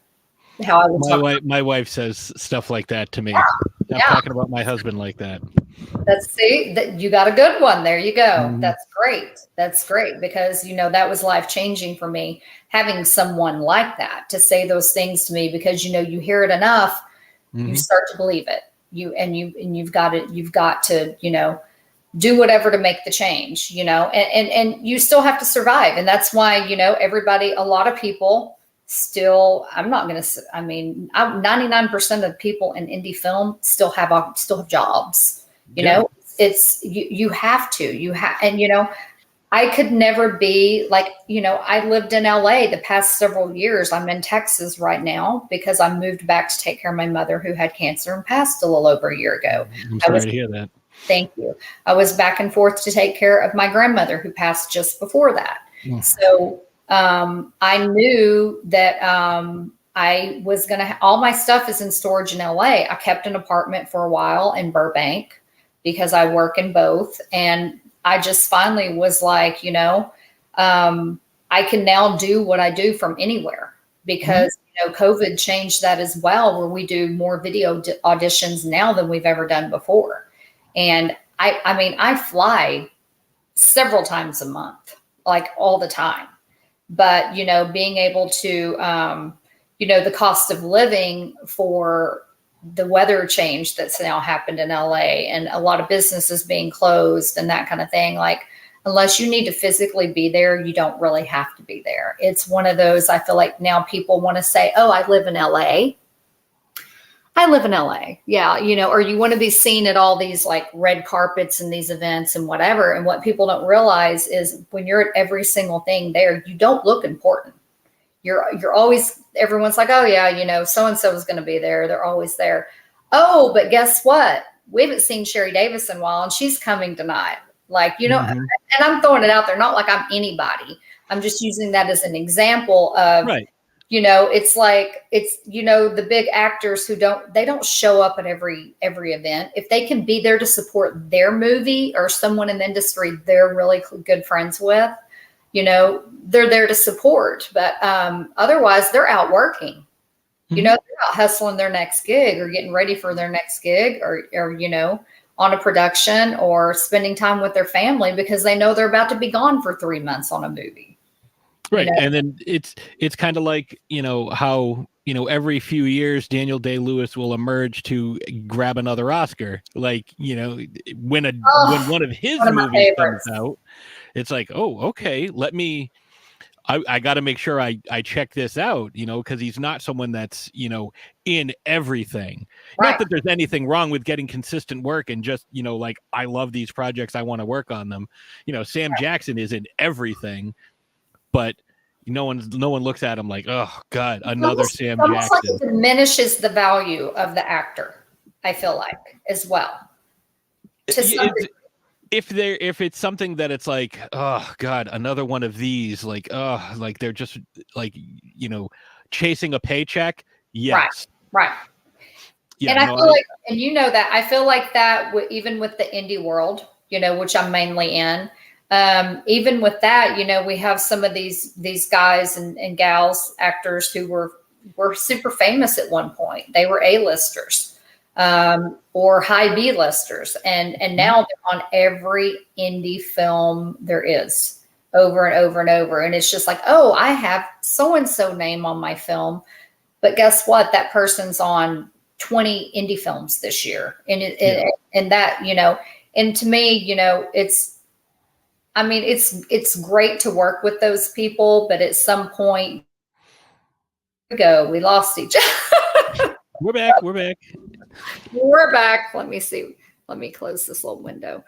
How I would my wife says stuff like that to me. I'm talking about my husband like that. You got a good one. There you go. That's great. That's great, because, that was life changing for me, having someone like that to say those things to me, because, you hear it enough, you start to believe it. You've got to, do whatever to make the change, and you still have to survive. And that's why, a lot of people still, 99% of people in indie film still have jobs, it's, you have to, and, I could never be like, I lived in LA the past several years. I'm in Texas right now because I moved back to take care of my mother, who had cancer and passed a little over a year ago. I'm sorry to hear that. Thank you. I was back and forth to take care of my grandmother, who passed just before that. Yeah. So I knew that I was going to, all my stuff is in storage in LA. I kept an apartment for a while in Burbank because I work in both. And I just finally was like, I can now do what I do from anywhere, because, COVID changed that as well, where we do more video auditions now than we've ever done before. And I fly several times a month, like all the time. But, being able to, the cost of living for the weather change that's now happened in LA, and a lot of businesses being closed and that kind of thing, like, unless you need to physically be there, you don't really have to be there. It's one of those, I feel like now people want to say, oh, I live in LA. I live in LA. Yeah. Or you want to be seen at all these like red carpets and these events and whatever. And what people don't realize is when you're at every single thing there, you don't look important. You're always, everyone's like, oh yeah, so-and-so is going to be there. They're always there. Oh, but guess what? We haven't seen Sheri Davis in a while, and she's coming tonight. Like, and I'm throwing it out there, not like I'm anybody. I'm just using that as an example of, right. It's like, the big actors who don't show up at every event. If they can be there to support their movie or someone in the industry they're really good friends with, they're there to support. But otherwise, they're out working. They're out hustling their next gig or getting ready for their next gig or on a production or spending time with their family because they know they're about to be gone for 3 months on a movie. Right. And then it's kind of like, how, every few years, Daniel Day-Lewis will emerge to grab another Oscar. Like, when one of his movies comes out, it's like, oh, okay, let me I got to make sure I check this out, because he's not someone that's, in everything. Right. Not that there's anything wrong with getting consistent work and just, like, I love these projects, I want to work on them. Sam Jackson is in everything, but no one looks at him like, oh God, another Sam Jackson. Like it diminishes the value of the actor, I feel like, as well. If it's something that it's like, oh God, another one of these, like, oh, like they're just like, chasing a paycheck. Yes. Right. Yeah, and I feel like, and that, I feel like that even with the indie world, which I'm mainly in, even with that, we have some of these guys and gals, actors who were super famous at one point. They were A-listers. Or high B-listers. And now they're on every indie film there is over and over and over. And it's just like, oh, I have so-and-so name on my film. But guess what? That person's on 20 indie films this year. And and that, and to me, it's great to work with those people, but at some point we lost each other. We're back. We're back. Let me see. Let me close this little window.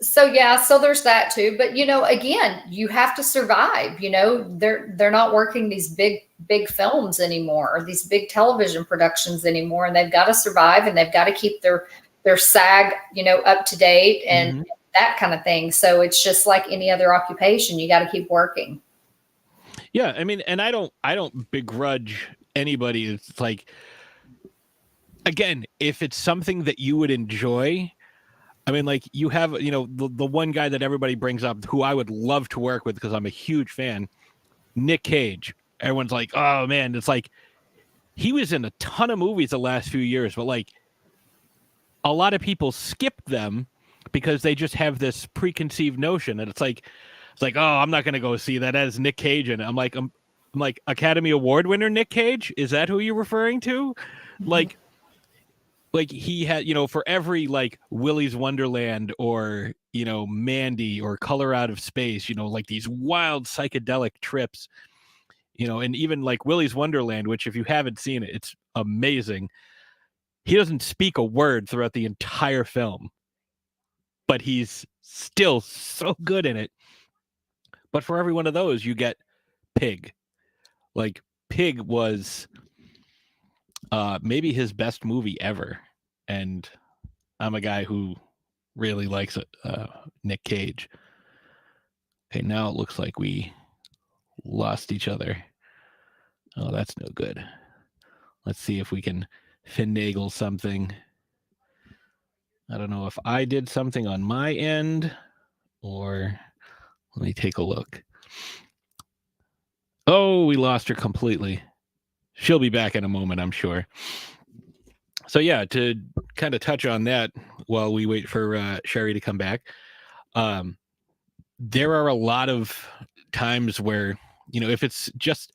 So there's that too. But again, you have to survive. They're not working these big films anymore, or these big television productions anymore, and they've got to survive, and they've got to keep their SAG, up to date and that kind of thing. So it's just like any other occupation. You got to keep working. Yeah, I mean, and I don't begrudge anybody. It's like, again, if it's something that you would enjoy, I mean, like you have, the one guy that everybody brings up who I would love to work with because I'm a huge fan, Nick Cage. Everyone's like, oh man, it's like he was in a ton of movies the last few years, but like a lot of people skip them because they just have this preconceived notion, and it's like, oh, I'm not gonna go see that as Nick Cage, and I'm like Academy Award winner Nick Cage. Is that who you're referring to? Like he had, for every like Willy's Wonderland or, Mandy or Color Out of Space, like these wild psychedelic trips, and even like Willy's Wonderland, which if you haven't seen it, it's amazing. He doesn't speak a word throughout the entire film, but he's still so good in it. But for every one of those, you get Pig. Like Pig was maybe his best movie ever, and I'm a guy who really likes Nick Cage. Okay, now it looks like we lost each other. Oh, that's no good. Let's see if we can finagle something. I don't know if I did something on my end, or let me take a look. Oh, we lost her completely. She'll be back in a moment, I'm sure. So yeah, to kind of touch on that while we wait for Sheri to come back, there are a lot of times where, if it's just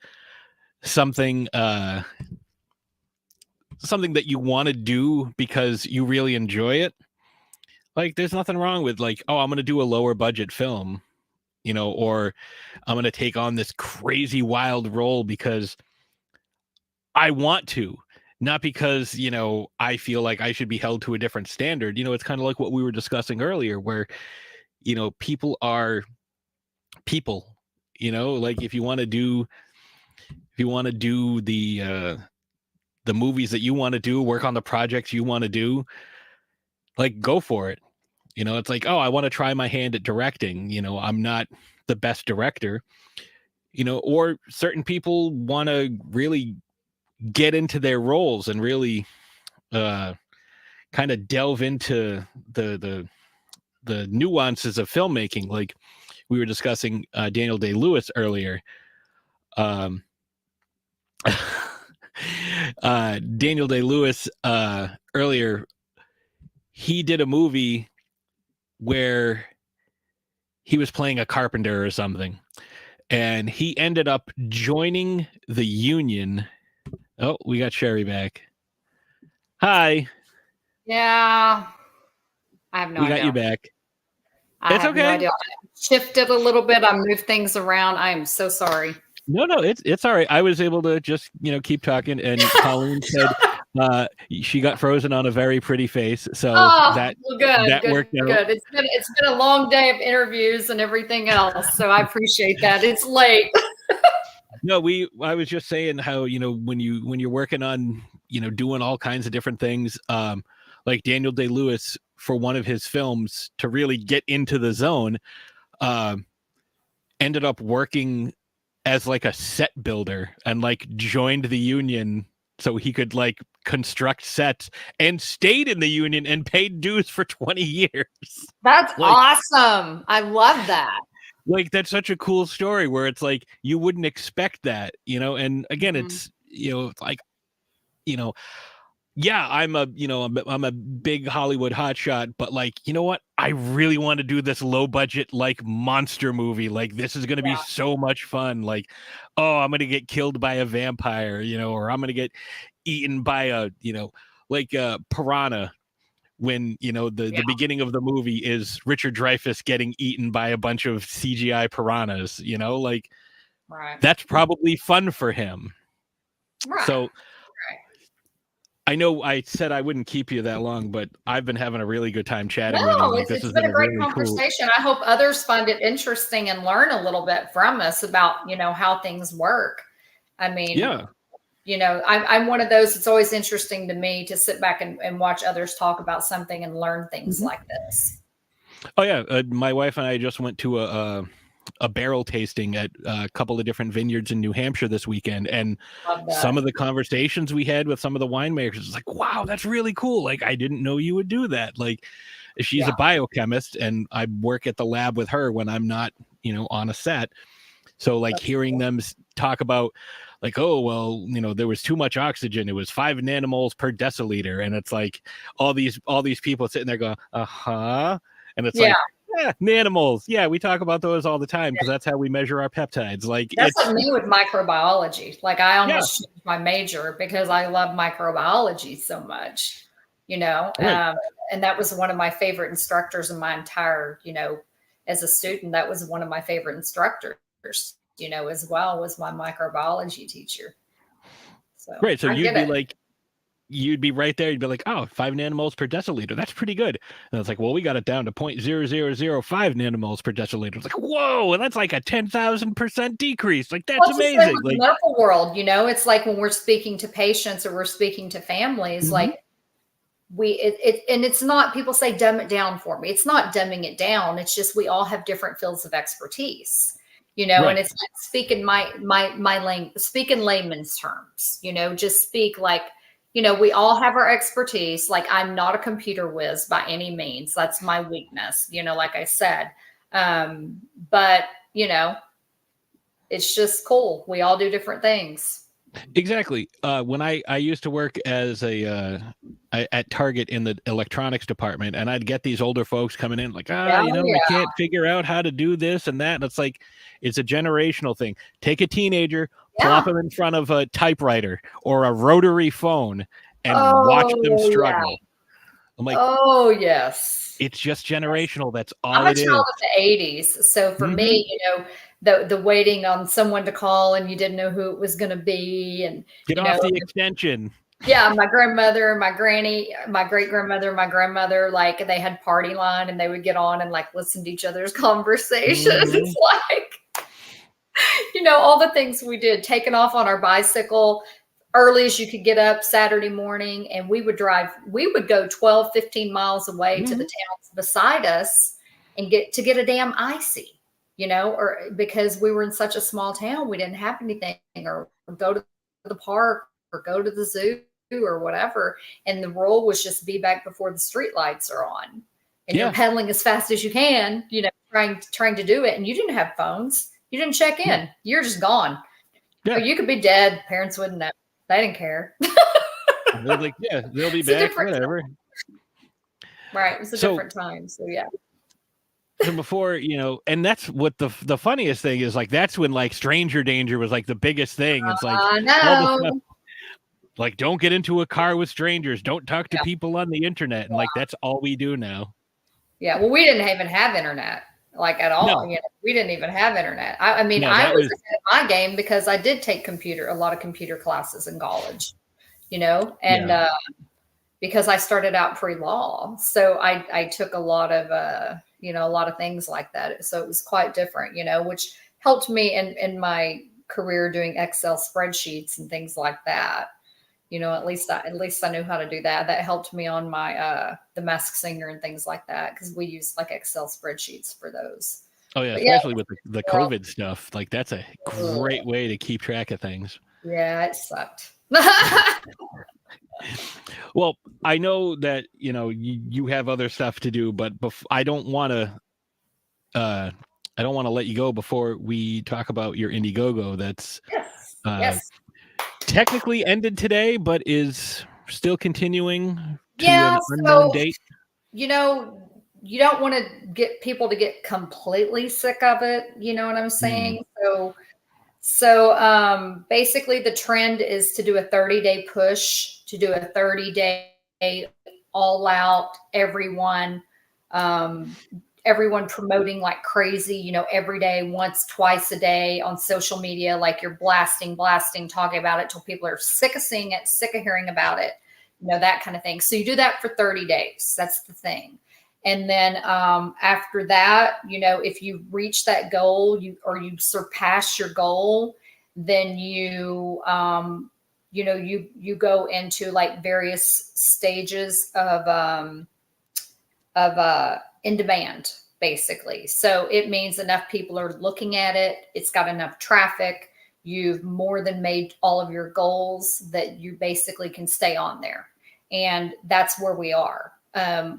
something that you want to do because you really enjoy it, like there's nothing wrong with like, oh, I'm going to do a lower budget film, or I'm going to take on this crazy wild role because I want to, not because, I feel like I should be held to a different standard. It's kind of like what we were discussing earlier where, people are people, like if you want to do the movies that you want to do, work on the projects you want to do, like go for it. It's like, oh, I want to try my hand at directing. I'm not the best director, or certain people want to really get into their roles and really kind of delve into the nuances of filmmaking. Like we were discussing Daniel Day-Lewis earlier. Daniel Day-Lewis earlier, he did a movie where he was playing a carpenter or something, and he ended up joining the union. Oh, we got Sheri back. Hi. Yeah. I have no idea. We got you back. I It's have okay. no idea. shifted a little bit. I moved things around. I am so sorry. No, it's all right. I was able to just keep talking, and Colleen said she got frozen on a very pretty face, so that worked out. Good. It's been a long day of interviews and everything else, so I appreciate that. It's late. No, I was just saying how when you're working on doing all kinds of different things, like Daniel Day-Lewis for one of his films to really get into the zone, ended up working as like a set builder and like joined the union so he could like construct sets, and stayed in the union and paid dues for 20 years. That's awesome. I love that. Like, that's such a cool story where it's like, you wouldn't expect that, and again, it's, like, yeah, I'm a big Hollywood hotshot, but like, you know what? I really want to do this low budget, like monster movie. Like, this is going to be so much fun. Like, oh, I'm going to get killed by a vampire, or I'm going to get eaten by a, piranha. When, the beginning of the movie is Richard Dreyfuss getting eaten by a bunch of CGI piranhas, that's probably fun for him. Right. So I know I said I wouldn't keep you that long, but I've been having a really good time chatting with you. Like, it's been a great conversation. Cool. I hope others find it interesting and learn a little bit from us about, how things work. I mean, I'm one of those. It's always interesting to me to sit back and watch others talk about something and learn things like this. Oh yeah. My wife and I just went to a barrel tasting at a couple of different vineyards in New Hampshire this weekend, and some of the conversations we had with some of the winemakers was like, wow, that's really cool. Like, I didn't know you would do that. Like, she's a biochemist, and I work at the lab with her when I'm not, on a set. So like, hearing them talk about like, oh, well, there was too much oxygen. It was 5 nanomoles per deciliter. And it's like all these people sitting there going, and it's like, nanomoles. Yeah, we talk about those all the time because that's how we measure our peptides. Like, that's like me with microbiology. Like, I almost changed my major because I love microbiology so much, right. And that was one of my favorite instructors in my entire, as a student, that was one of my favorite instructors, as well, was my microbiology teacher. So, right. So you'd be right there. You'd be like, oh, 5 nanomoles per deciliter. That's pretty good. And it's like, well, we got it down to 0.0005 nanomoles per deciliter. It's like, whoa, and that's like a 10,000% decrease. Like, that's amazing. Like, the medical world, it's like when we're speaking to patients or we're speaking to families, like and it's not, people say dumb it down for me. It's not dumbing it down. It's just, we all have different fields of expertise. Right. And it's like, speak in speak in layman's terms, just speak like, we all have our expertise. Like, I'm not a computer whiz by any means. That's my weakness, like I said. But, it's just cool. We all do different things. Exactly. When I used to work as at Target in the electronics department, and I'd get these older folks coming in like, I can't figure out how to do this and that. And it's like, it's a generational thing. Take a teenager, plop them in front of a typewriter or a rotary phone and watch them struggle. Yeah. I'm like, oh yes, it's just generational. That's all I'm it is. I'm a child of the 80s. So for me, the waiting on someone to call and you didn't know who it was going to be, and get off the extension. Yeah, my grandmother, my granny, my great grandmother, my grandmother, like, they had party line and they would get on and like listen to each other's conversations. It's like, all the things we did, taking off on our bicycle early as you could get up Saturday morning, and we would go 12, 15 miles away to the towns beside us and get a damn icy, or because we were in such a small town, we didn't have anything, or go to the park or go to the zoo or whatever. And the rule was just be back before the street lights are on, and you're pedaling as fast as you can, trying to do it. And you didn't have phones. You didn't check in. You're just gone. Yeah. You could be dead. Parents wouldn't know. They didn't care. They're like, they'll be back, whatever. Time. Right. It's a different time. So yeah. So before, and that's what the funniest thing is, like, that's when like stranger danger was like the biggest thing. It's like, all the stuff, like, don't get into a car with strangers. Don't talk to people on the internet. And like, that's all we do now. Yeah. Well, we didn't even have internet. like at all. No. You know, we didn't even have internet. I mean, No, I that was was- ahead of my game because I did take a lot of computer classes in college, you know, and Yeah. because I started out pre-law. So I took a lot of, you know, a lot of things like that. So it was quite different, you know, which helped me in my career doing Excel spreadsheets and things like that. You know, at least I knew how to do that. That helped me on my The Masked Singer and things like that, because we use like Excel spreadsheets for those. Oh yeah, But especially with the well, COVID stuff. Like that's a great way to keep track of things. yeah, it sucked. Well, I know that you have other stuff to do, but I don't want to let you go before we talk about your Indiegogo. That's yes. Technically ended today, but is still continuing to Yeah, an unknown date. You know, you don't want to get people to get completely sick of it. You know what I'm saying? So basically the trend is to do a 30-day push, to do a 30-day all out, everyone promoting like crazy, you know, every day, once, twice a day on social media, like you're blasting, talking about it till people are sick of seeing it, sick of hearing about it, you know, that kind of thing. So you do that for 30 days. That's the thing. And then after that, you know, if you reach that goal, you surpass your goal, then you go into like various stages of in demand, basically. So it means enough people are looking at it. It's got enough traffic. You've more than made all of your goals that you basically can stay on there. And that's where we are.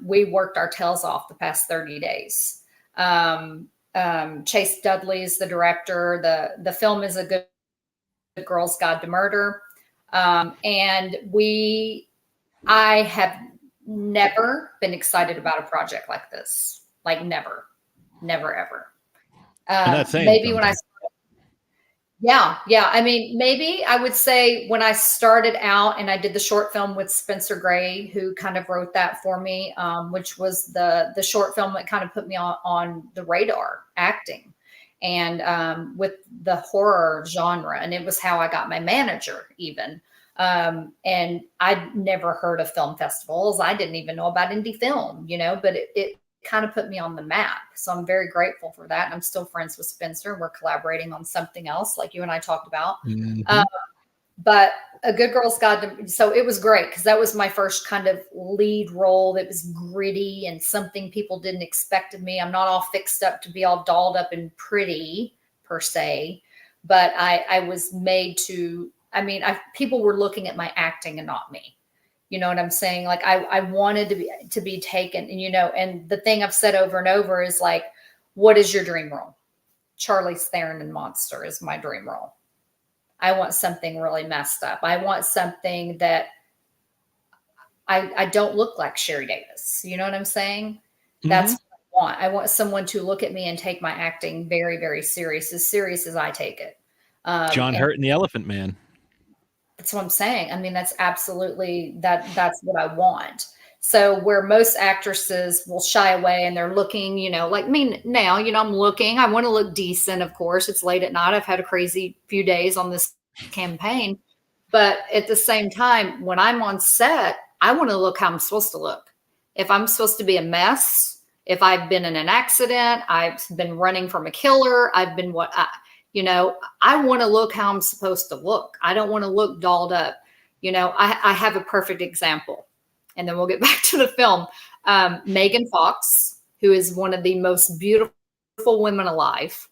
We worked our tails off the past 30 days. Chase Dudley is the director. The film is A Good Girl's Guide to Murder. And I have never been excited about a project like this. Like never, ever. Maybe when I Yeah. I mean, maybe I would say when I started out and I did the short film with Spencer Gray, who kind of wrote that for me, which was the short film that kind of put me on the radar acting and with the horror genre. And it was how I got my manager even. And I'd never heard of film festivals. I didn't even know about indie film, you know, but it kind of put me on the map. So I'm very grateful for that. And I'm still friends with Spencer. We're collaborating on something else like you and I talked about. Mm-hmm. But A Good Girl's Guide to, so it was great because that was my first kind of lead role that was gritty and something people didn't expect of me. I'm not all fixed up to be all dolled up and pretty per se, but I was made to, people were looking at my acting and not me. You know what I'm saying? Like I wanted to be taken, and, you know, and the thing I've said over and over is like, what is your dream role? Charlize Theron in Monster is my dream role. I want something really messed up. I want something that I don't look like Sheri Davis. You know what I'm saying? Mm-hmm. That's what I want. I want someone to look at me and take my acting very, very serious as I take it. John Hurt and the Elephant Man. That's what I'm saying. I mean, that's absolutely that's what I want. So where most actresses will shy away and they're looking, you know, like me now, you know, I'm looking, I want to look decent. Of course, it's late at night. I've had a crazy few days on this campaign, but at the same time, when I'm on set, I want to look how I'm supposed to look. If I'm supposed to be a mess, if I've been in an accident, I've been running from a killer, I've been you know, I want to look how I'm supposed to look. I don't want to look dolled up. You know, I have a perfect example, and then we'll get back to the film. Megan Fox, who is one of the most beautiful women alive.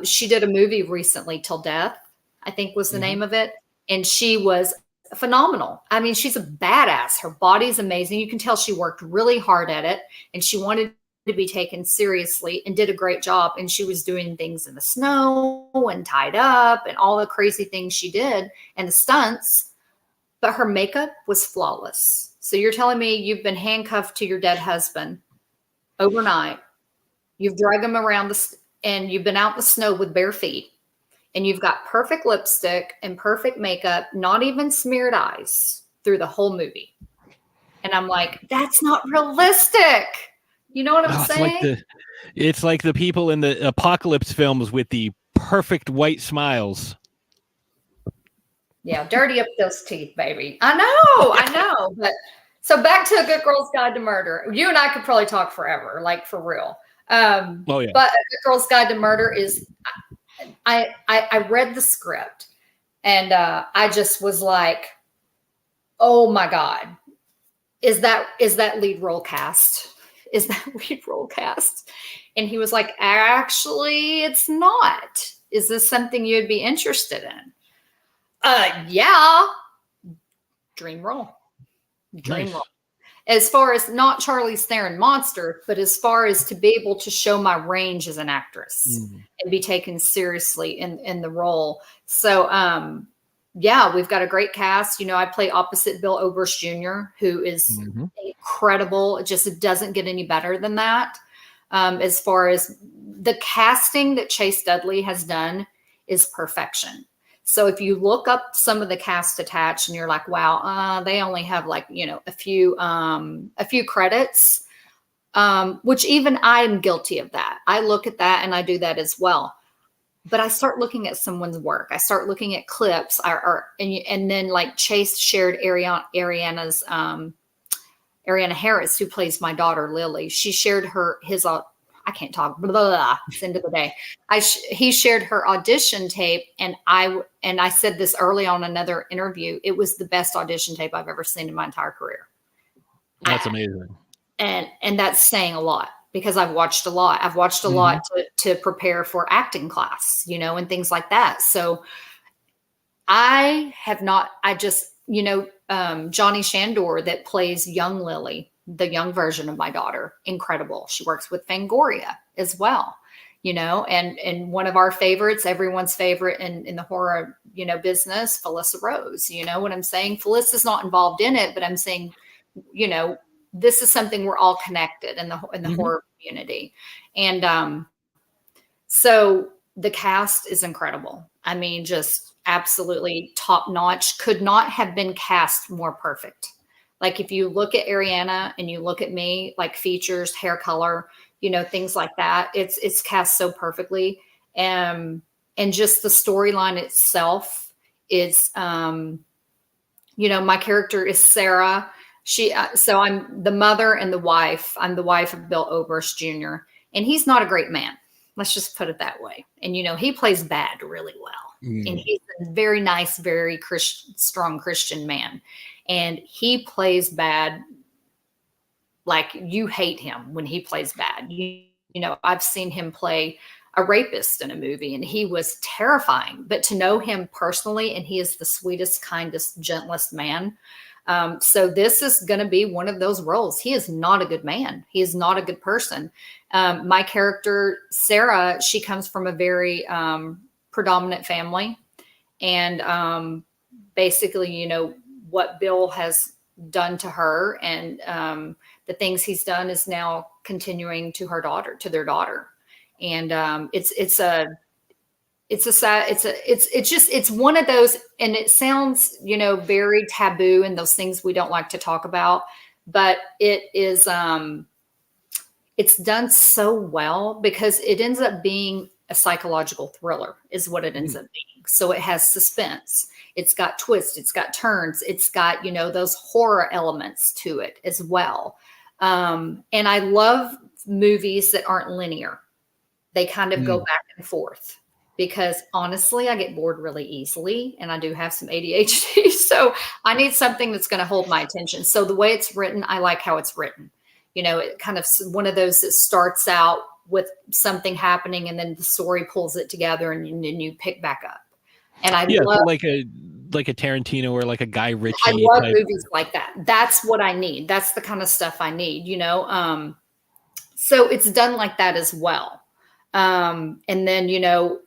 She did a movie recently, Till Death, I think was the name of it. And she was phenomenal. I mean, she's a badass. Her body's amazing. You can tell she worked really hard at it, and she wanted to be taken seriously and did a great job. And she was doing things in the snow and tied up and all the crazy things she did and the stunts, but her makeup was flawless. So you're telling me you've been handcuffed to your dead husband overnight. You've dragged him around and you've been out in the snow with bare feet, and you've got perfect lipstick and perfect makeup, not even smeared eyes through the whole movie. And I'm like, that's not realistic. You know what I'm Oh, saying? it's like the people in the apocalypse films with the perfect white smiles. Yeah, dirty up those teeth, baby. I know. But so back to A Good Girl's Guide to Murder. You and I could probably talk forever, like for real. Oh yeah. But A Good Girl's Guide to Murder is, I read the script and I just was like, oh my God, is that lead role cast? Is that lead role cast? And he was like, actually, it's not. Is this something you'd be interested in? Yeah. Dream role. Nice. Role. As far as not Charlize Theron monster, but as far as to be able to show my range as an actress and be taken seriously in the role. So, yeah, we've got a great cast. You know, I play opposite Bill Oberst Jr., who is incredible. It just doesn't get any better than that. As far as the casting that Chase Dudley has done is perfection. So if you look up some of the cast attached and you're like, wow, they only have like, you know, a few credits, which even I am guilty of that. I look at that and I do that as well. But I start looking at someone's work. I start looking at clips and then like Chase shared Ariana Harris, who plays my daughter, Lily. She shared his I can't talk. Blah, blah, blah. It's the end of the day. He shared her audition tape, and I said this early on another interview. It was the best audition tape I've ever seen in my entire career. That's amazing. And that's saying a lot because I've watched a lot. I've watched a lot to prepare for acting class, you know, and things like that. So I just, you know, Johnny Shandor that plays young Lily, the young version of my daughter, incredible. She works with Fangoria as well, you know, and one of our favorites, everyone's favorite in the horror, you know, business, Felissa Rose. You know what I'm saying? Felissa's not involved in it, but I'm saying, you know, this is something we're all connected in the horror community. And so the cast is incredible. I mean, just absolutely top notch. Could not have been cast more perfect. Like if you look at Ariana and you look at me, like features, hair color, you know, things like that, it's cast so perfectly. And just the storyline itself is, you know, my character is Sarah. So I'm the mother and the wife. I'm the wife of Bill Oberst Jr. And he's not a great man. Let's just put it that way. And, you know, he plays bad really well. And he's a very nice, very strong Christian man. And he plays bad like you hate him when he plays bad. You know, I've seen him play a rapist in a movie and he was terrifying. But to know him personally, and he is the sweetest, kindest, gentlest man. So this is going to be one of those roles. He is not a good man. He is not a good person. My character, Sarah, she comes from a very predominant family. And basically, you know, what Bill has done to her and the things he's done is now continuing to their daughter. And it's one of those, and it sounds, you know, very taboo and those things we don't like to talk about, but it is, it's done so well because it ends up being a psychological thriller is what it ends up being. So it has suspense. It's got twists. It's got turns. It's got, you know, those horror elements to it as well. And I love movies that aren't linear. They kind of go back and forth. Because honestly, I get bored really easily and I do have some ADHD. So I need something that's going to hold my attention. So the way it's written, I like how it's written. You know, it kind of one of those that starts out with something happening and then the story pulls it together and then you pick back up. And I love like a Tarantino or like a Guy Ritchie. I love movies like that. That's what I need. That's the kind of stuff I need, you know? So it's done like that as well. And then, you know,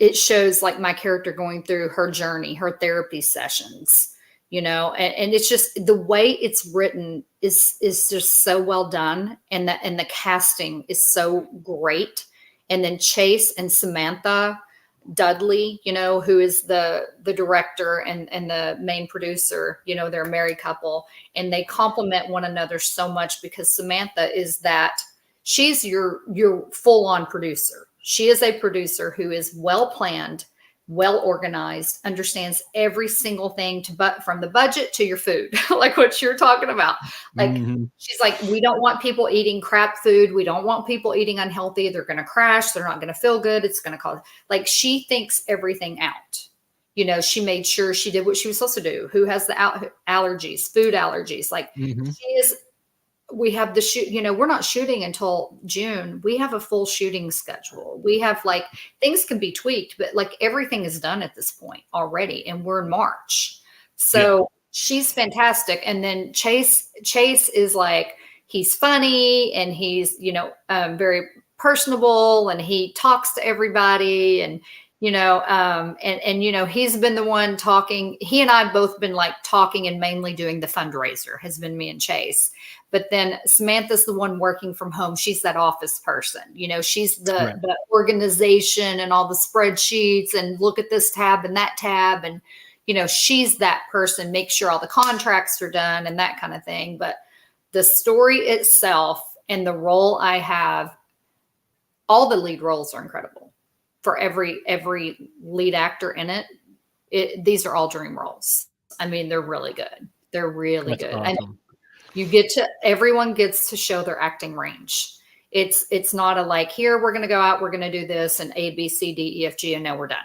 it shows like my character going through her journey, her therapy sessions, you know, and it's just the way it's written is just so well done. And the casting is so great. And then Chase and Samantha Dudley, you know, who is the director and the main producer, you know, they're a married couple and they complement one another so much because Samantha is that She's your full on producer. She is a producer who is well planned, well organized, understands every single thing from the budget to your food, like what you're talking about. Like she's like, we don't want people eating crap food. We don't want people eating unhealthy. They're going to crash. They're not going to feel good. It's going to cause, like, she thinks everything out. You know, she made sure she did what she was supposed to do. Who has the allergies, food allergies? Like we have the shoot, you know, we're not shooting until June. We have a full shooting schedule. We have, like, things can be tweaked, but like everything is done at this point already. And we're in March. So she's fantastic. And then Chase is like, he's funny and he's, you know, very personable and he talks to everybody and, you know, and, you know, he's been the one talking. He and I have both been like talking and mainly doing the fundraiser has been me and Chase. But then Samantha's the one working from home. She's that office person. You know, she's the organization and all the spreadsheets and look at this tab and that tab. And, you know, she's that person, make sure all the contracts are done and that kind of thing. But the story itself and the role I have, all the lead roles are incredible. For every lead actor in it, these are all dream roles. I mean, they're really good. They're really good. Awesome. And everyone gets to show their acting range. It's not a like, here, we're going to go out, we're going to do this and A, B, C, D, E, F, G, and now we're done.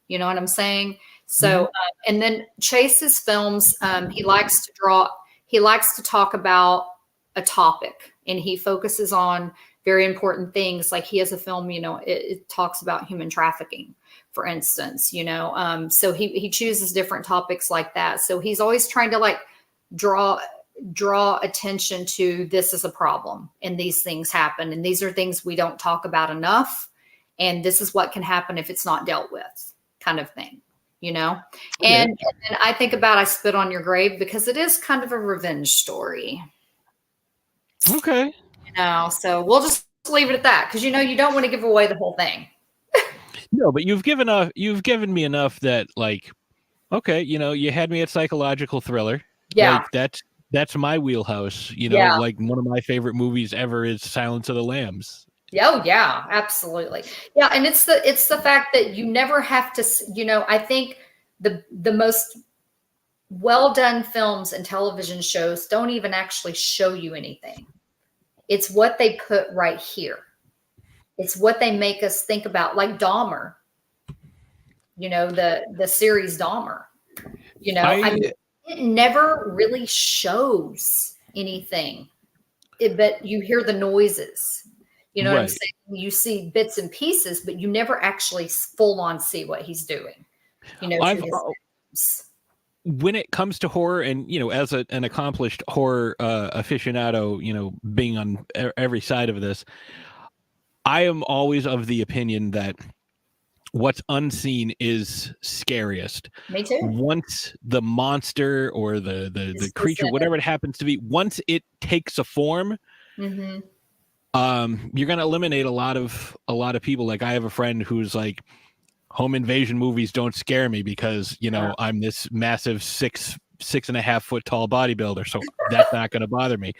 You know what I'm saying? So, and then Chase's films, he likes to draw, he likes to talk about a topic and he focuses on very important things. Like he has a film, you know, it talks about human trafficking, for instance, you know, so he chooses different topics like that. So he's always trying to like draw attention to this is a problem and these things happen. And these are things we don't talk about enough. And this is what can happen if it's not dealt with, kind of thing, you know? And I think about I Spit on Your Grave because it is kind of a revenge story. Okay. You know, so we'll just leave it at that because, you know, you don't want to give away the whole thing. No, but you've given me enough that, like, okay, you know, you had me at psychological thriller. Yeah. Like, that's my wheelhouse. You know, like one of my favorite movies ever is Silence of the Lambs. Oh yeah, absolutely. Yeah. And it's the fact that you never have to, you know, I think the most well done films and television shows don't even actually show you anything. It's what they put right here. It's what they make us think about, like Dahmer, you know, the series Dahmer, you know, I mean, it never really shows anything, but you hear the noises, you know what I'm saying? You see bits and pieces, but you never actually full on see what he's doing, you know, when it comes to horror and, you know, as an accomplished horror aficionado, you know, being on every side of this, I am always of the opinion that what's unseen is scariest. Me too. Once the monster or the creature, whatever it happens to be, once it takes a form, you're going to eliminate a lot of people. Like I have a friend who's like, home invasion movies don't scare me because, you know, I'm this massive 6.5 foot tall bodybuilder. So that's not going to bother me.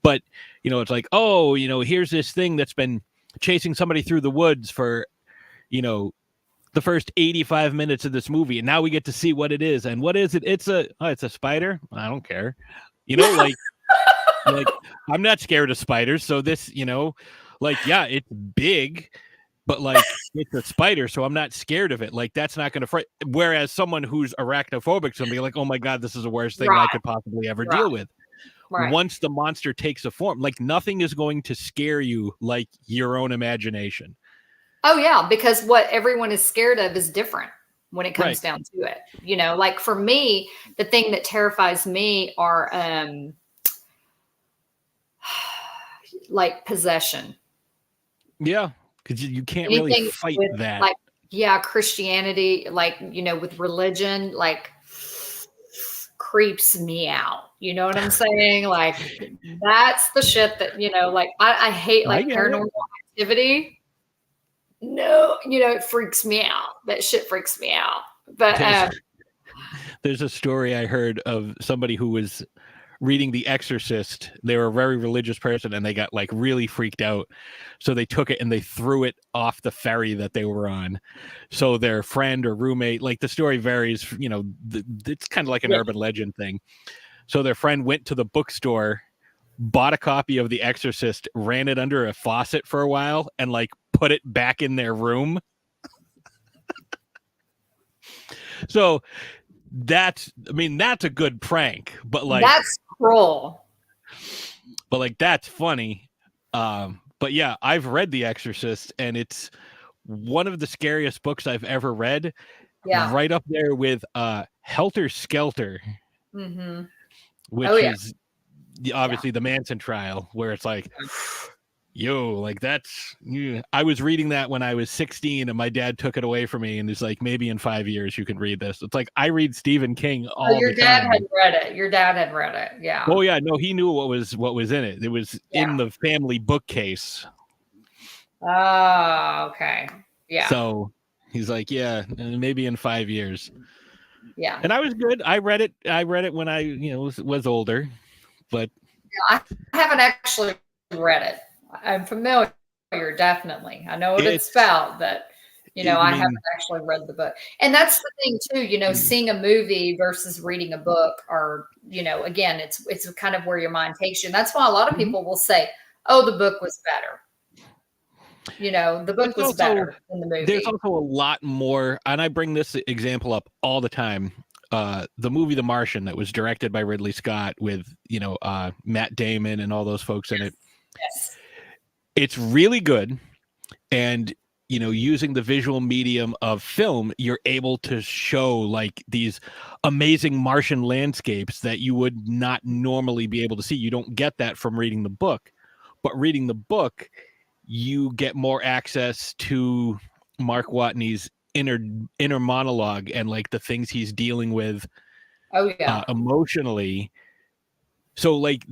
But, you know, it's like, oh, you know, here's this thing that's been chasing somebody through the woods for, you know, the first 85 minutes of this movie. And now we get to see what it is. And what is it? It's a spider. I don't care. You know, like, like I'm not scared of spiders. So this, you know, like, yeah, it's big, but like it's a spider, so I'm not scared of it. Like that's not going to frighten. Whereas someone who's arachnophobic is going to be like, "Oh my god, this is the worst thing I could possibly ever deal with." Once the monster takes a form, like nothing is going to scare you like your own imagination. Oh yeah, because what everyone is scared of is different when it comes down to it. You know, like for me, the thing that terrifies me are like possession. Yeah. Because you can't really fight with, that. Like, Christianity, like, you know, with religion, like creeps me out. You know what I'm saying? Like, that's the shit that, you know, like I hate like paranormal activity. No, you know, it freaks me out. That shit freaks me out. But there's a story I heard of somebody who was reading The Exorcist. They were a very religious person and they got like really freaked out. So they took it and they threw it off the ferry that they were on. So their friend or roommate, like the story varies, you know, it's kind of like an urban legend thing. So their friend went to the bookstore, bought a copy of The Exorcist, ran it under a faucet for a while, and like put it back in their room. So that's a good prank, but like that's cruel. But like that's funny. But yeah, I've read The Exorcist, and it's one of the scariest books I've ever read. Yeah, right up there with Helter Skelter, which is obviously the Manson trial, where it's like, yo, like that's I was reading that when I was 16 and my dad took it away from me and is like, maybe in 5 years you can read this. It's like I read Stephen King all the time. Your dad had read it. Your dad had read it. Yeah. Oh yeah, no, he knew what was in it. It was in the family bookcase. Oh, okay. Yeah. So he's like, yeah, maybe in 5 years. Yeah. And I was good. I read it when I, was older, but I haven't actually read it. I'm familiar, definitely. I know what it's about, but I haven't actually read the book. And that's the thing too, seeing a movie versus reading a book, or again, it's kind of where your mind takes you. And that's why a lot of people will say, "Oh, the book was better." The book was better than the movie. There's also a lot more, and I bring this example up all the time. The movie The Martian, that was directed by Ridley Scott with Matt Damon and all those folks in it. Yes. It's really good, and using the visual medium of film, you're able to show like these amazing Martian landscapes that you would not normally be able to see. You don't get that from reading the book, but reading the book, you get more access to Mark Watney's inner monologue and like the things he's dealing with emotionally. So like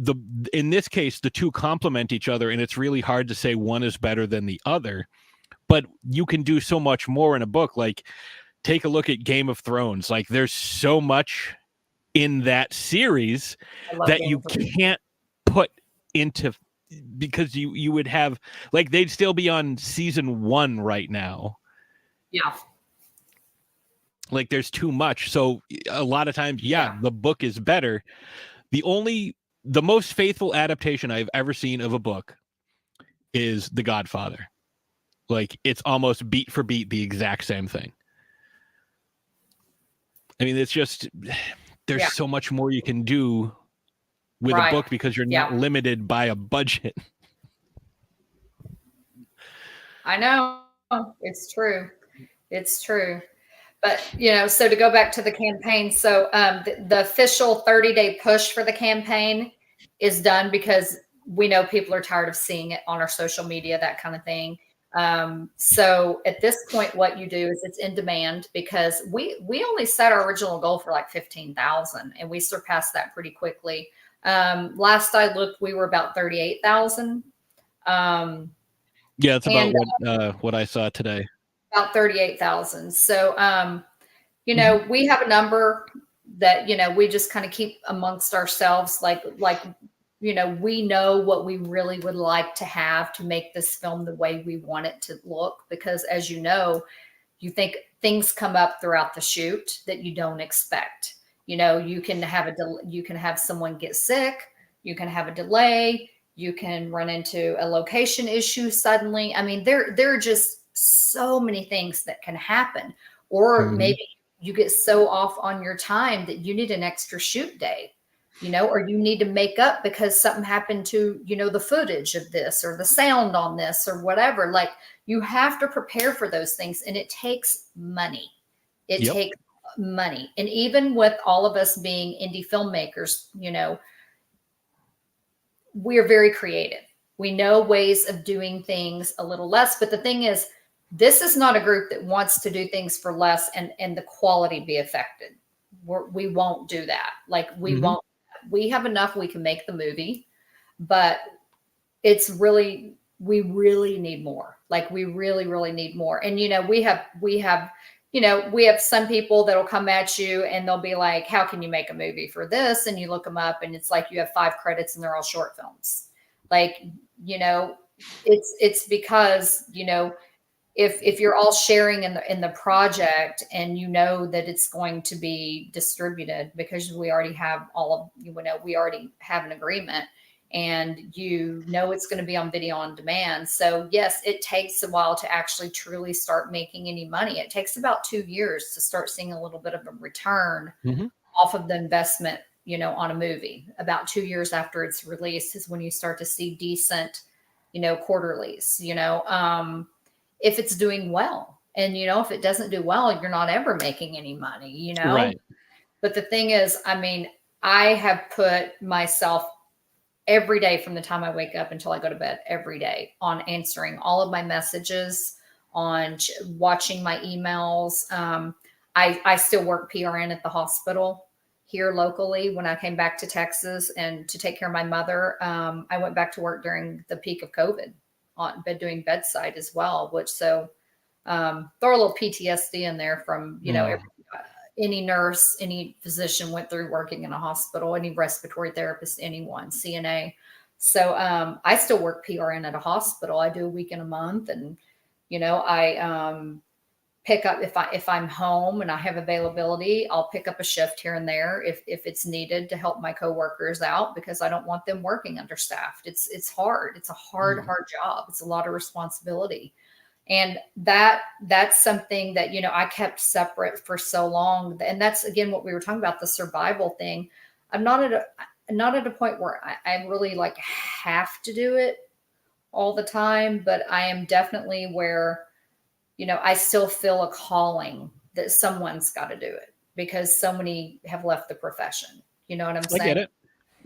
in this case, the two complement each other, and it's really hard to say one is better than the other, but you can do so much more in a book. Like take a look at Game of Thrones. Like there's so much in that series that you can't put into, because you would have, like, they'd still be on season 1 right now. Yeah. Like there's too much. So a lot of times, the book is better. The most faithful adaptation I've ever seen of a book is The Godfather. Like it's almost beat for beat the exact same thing. I mean, it's just, there's so much more you can do with a book because you're not limited by a budget. I know. It's true. It's true. But, so to go back to the campaign, so the official 30-day push for the campaign is done because we know people are tired of seeing it on our social media, that kind of thing. So at this point, what you do is it's in demand, because we only set our original goal for like 15,000 and we surpassed that pretty quickly. Last I looked, we were about 38,000. Yeah, it's about what I saw today. About 38,000. So, we have a number that, we just kind of keep amongst ourselves. Like, we know what we really would like to have to make this film the way we want it to look, because as you know, you think things come up throughout the shoot that you don't expect. You can have someone get sick, you can have a delay, you can run into a location issue suddenly. I mean, there are just so many things that can happen. Or maybe you get so off on your time that you need an extra shoot day, or you need to make up because something happened to, the footage of this or the sound on this or whatever. Like, you have to prepare for those things, and it takes money. It takes money. And even with all of us being indie filmmakers, we're very creative. We know ways of doing things a little less. But the thing is, this is not a group that wants to do things for less and the quality be affected. We won't do that. Like, we won't. We have enough. We can make the movie, but we really need more. Like, we really, really need more. And, we have, we have some people that'll come at you and they'll be like, how can you make a movie for this? And you look them up and it's like you have 5 credits and they're all short films. Like, it's because, if you're all sharing in the project and that it's going to be distributed because we already have we already have an agreement, and it's going to be on video on demand. So yes, it takes a while to actually truly start making any money. It takes about 2 years to start seeing a little bit of a return off of the investment, on a movie. About 2 years after it's released is when you start to see decent, quarterlies, if it's doing well. And, if it doesn't do well, you're not ever making any money, Right. But the thing is, I have put myself every day from the time I wake up until I go to bed every day on answering all of my messages, on watching my emails. I still work PRN at the hospital here locally. When I came back to Texas and to take care of my mother, I went back to work during the peak of COVID doing bedside as well, throw a little PTSD in there from, any nurse, any physician went through working in a hospital, any respiratory therapist, anyone, CNA. So I still work PRN at a hospital. I do a week in a month, and I pick up if I'm home and I have availability, I'll pick up a shift here and there if it's needed to help my coworkers out, because I don't want them working understaffed. It's hard. It's a hard job. It's a lot of responsibility. And that's something that, I kept separate for so long. And that's, again, what we were talking about, the survival thing. I'm not at a point where I really have to do it all the time, but I am definitely where, I still feel a calling that someone's got to do it, because so many have left the profession. You know what I'm saying? I get it.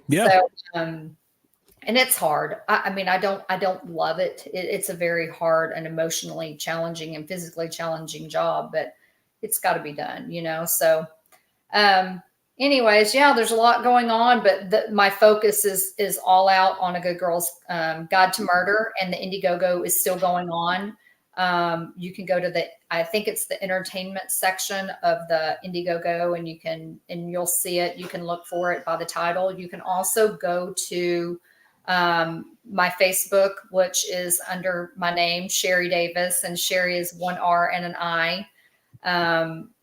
Yeah. So, and it's hard. I don't love it. It's a very hard and emotionally challenging and physically challenging job, but it's got to be done, So, anyways, yeah, there's a lot going on, but my focus is all out on A Good Girl's Guide to Murder, and the Indiegogo is still going on. You can go to I think it's the entertainment section of the Indiegogo, and you'll see it. You can look for it by the title. You can also go to my Facebook, which is under my name, Sheri Davis, and Sheri is 1 R and an I.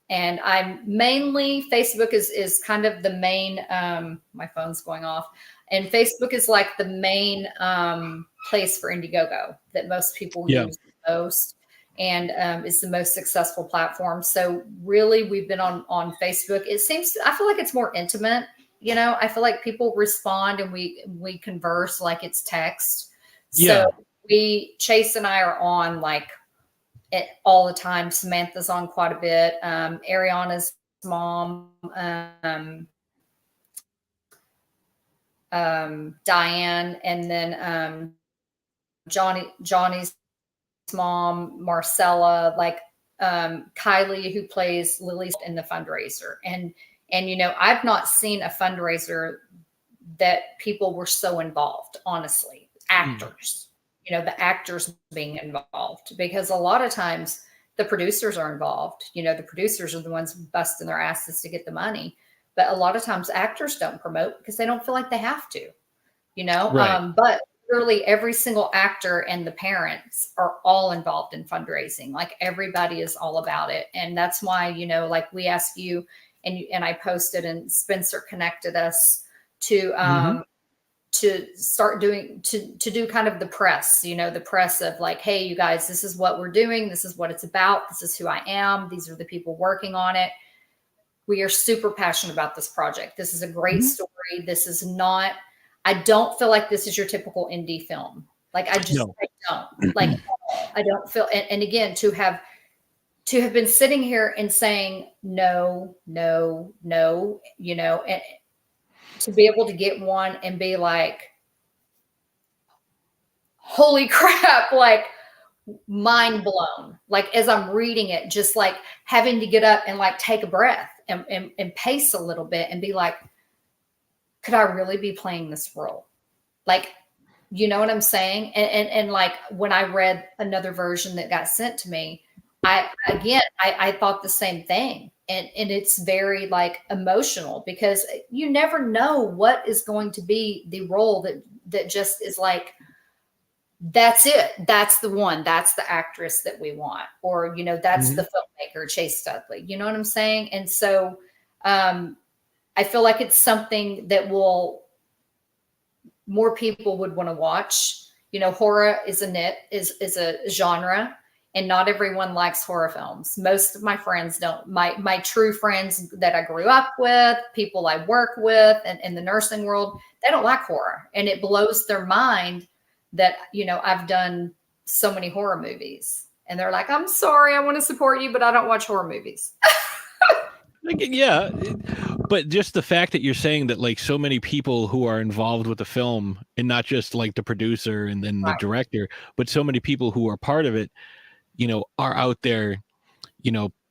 And I'm mainly, Facebook is kind of the main, my phone's going off, and Facebook is like the main place for Indiegogo that most people use the most, and it's the most successful platform. So really, we've been on Facebook. I feel like it's more intimate. I feel like people respond and we converse like it's text. So Chase and I are on all the time. Samantha's on quite a bit. Ariana's mom, Diane, and then Johnny's mom, Marcella, Kylie, who plays Lily in the fundraiser. And I've not seen a fundraiser that people were so involved, honestly. Actors, the actors being involved, because a lot of times the producers are involved. The producers are the ones busting their asses to get the money. But a lot of times actors don't promote because they don't feel like they have to, Right. But literally every single actor and the parents are all involved in fundraising. Everybody is all about it. And that's why, we asked you, and I posted, and Spencer connected us to start doing, to do kind of the press, the press of hey, you guys, this is what we're doing. This is what it's about. This is who I am. These are the people working on it. We are super passionate about this project. This is a great story. This is not, I don't feel like this is your typical indie film. I don't I don't feel, and again, to have been sitting here and saying no, and to be able to get one and be like, holy crap, mind blown. As I'm reading it, just having to get up and take a breath and pace a little bit and be like, could I really be playing this role? You know what I'm saying? And when I read another version that got sent to me, I thought the same thing. And it's very like emotional because you never know what is going to be the role that just is like, that's it. That's the one. That's the actress that we want. Or, that's the filmmaker, Chase Dudley. You know what I'm saying? And so I feel like it's something that more people would want to watch. Horror is a genre, and not everyone likes horror films. Most of my friends don't. My true friends that I grew up with, people I work with, and in the nursing world, they don't like horror. And it blows their mind that, I've done so many horror movies, and they're like, I'm sorry, I want to support you, but I don't watch horror movies. Yeah. But just the fact that you're saying that like so many people who are involved with the film, and not just like the producer and then the director, but so many people who are part of it, are out there,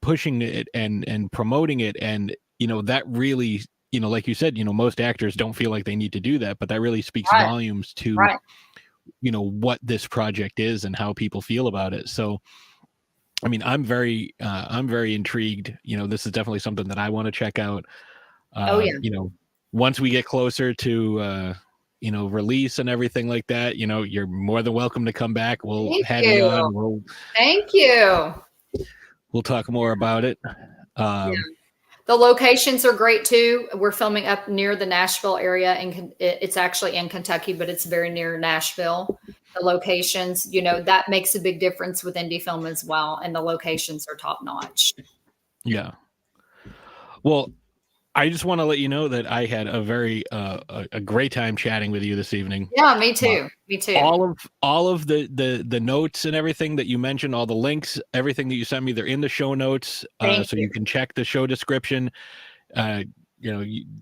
pushing it and promoting it. And, that really, like you said, most actors don't feel like they need to do that, but that really speaks volumes to, what this project is and how people feel about it. So, I mean, I'm very intrigued. This is definitely something that I want to check out. Once we get closer to, release and everything like that, you're more than welcome to come back. We'll have you on. Thank you. We'll talk more about it. The locations are great too. We're filming up near the Nashville area, and it's actually in Kentucky, but it's very near Nashville. The locations, that makes a big difference with indie film as well. And the locations are top notch. Yeah. Well, I just want to let you know that I had a very a great time chatting with you this evening. Yeah, me too. Me too. All of the notes and everything that you mentioned, all the links, everything that you sent me, they're in the show notes. So you can check the show description. The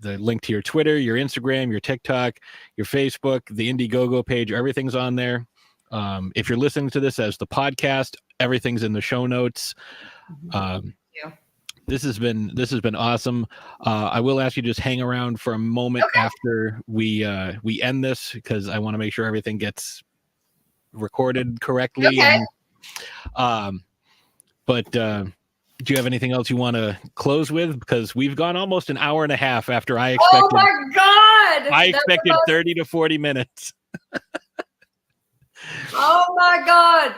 link to your Twitter, your Instagram, your TikTok, your Facebook, the Indiegogo page, everything's on there. If you're listening to this as the podcast, everything's in the show notes. This has been awesome. I will ask you to just hang around for a moment after we end this, because I want to make sure everything gets recorded correctly. Okay. But do you have anything else you want to close with? Because we've gone almost an hour and a half after I expected. Oh my God! I expected 30 to 40 minutes. Oh my God.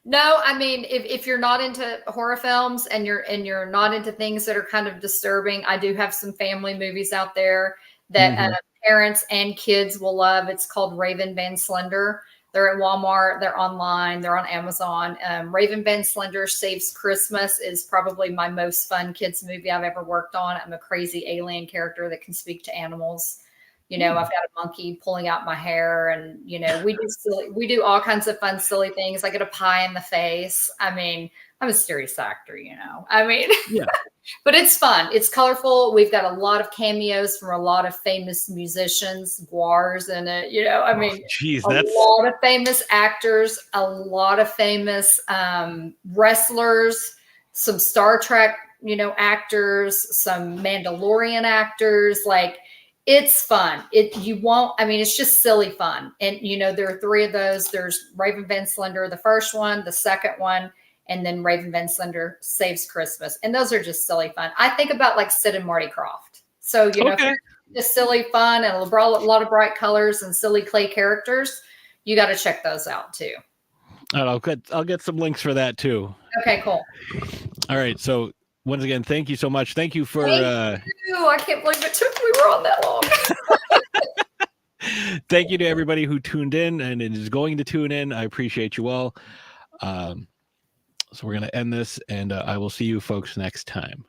No, I mean, if you're not into horror films and you're not into things that are kind of disturbing, I do have some family movies out there that parents and kids will love. It's called Raven Van Slender. They're at Walmart. They're online. They're on Amazon. Raven Van Slender Saves Christmas is probably my most fun kids movie I've ever worked on. I'm a crazy alien character that can speak to animals. I've got a monkey pulling out my hair, and, we do all kinds of fun, silly things. I get a pie in the face. I mean, I'm a serious actor, yeah. But it's fun. It's colorful. We've got a lot of cameos from a lot of famous musicians, Guars in it, a lot of famous actors, a lot of famous wrestlers, some Star Trek, actors, some Mandalorian actors, it's fun. It's just silly fun. And, there are three of those. There's Raven Van Slender, the first one, the second one, and then Raven Van Slender Saves Christmas. And those are just silly fun. I think about Sid and Marty Krofft. So, if you're just silly fun and a lot of bright colors and silly clay characters, you got to check those out too. I'll get some links for that too. Okay, cool. All right. So once again, thank you so much. Thank you for. Thank you. I can't believe it took we were on that long. Thank you to everybody who tuned in and is going to tune in. I appreciate you all. So we're going to end this, and I will see you folks next time.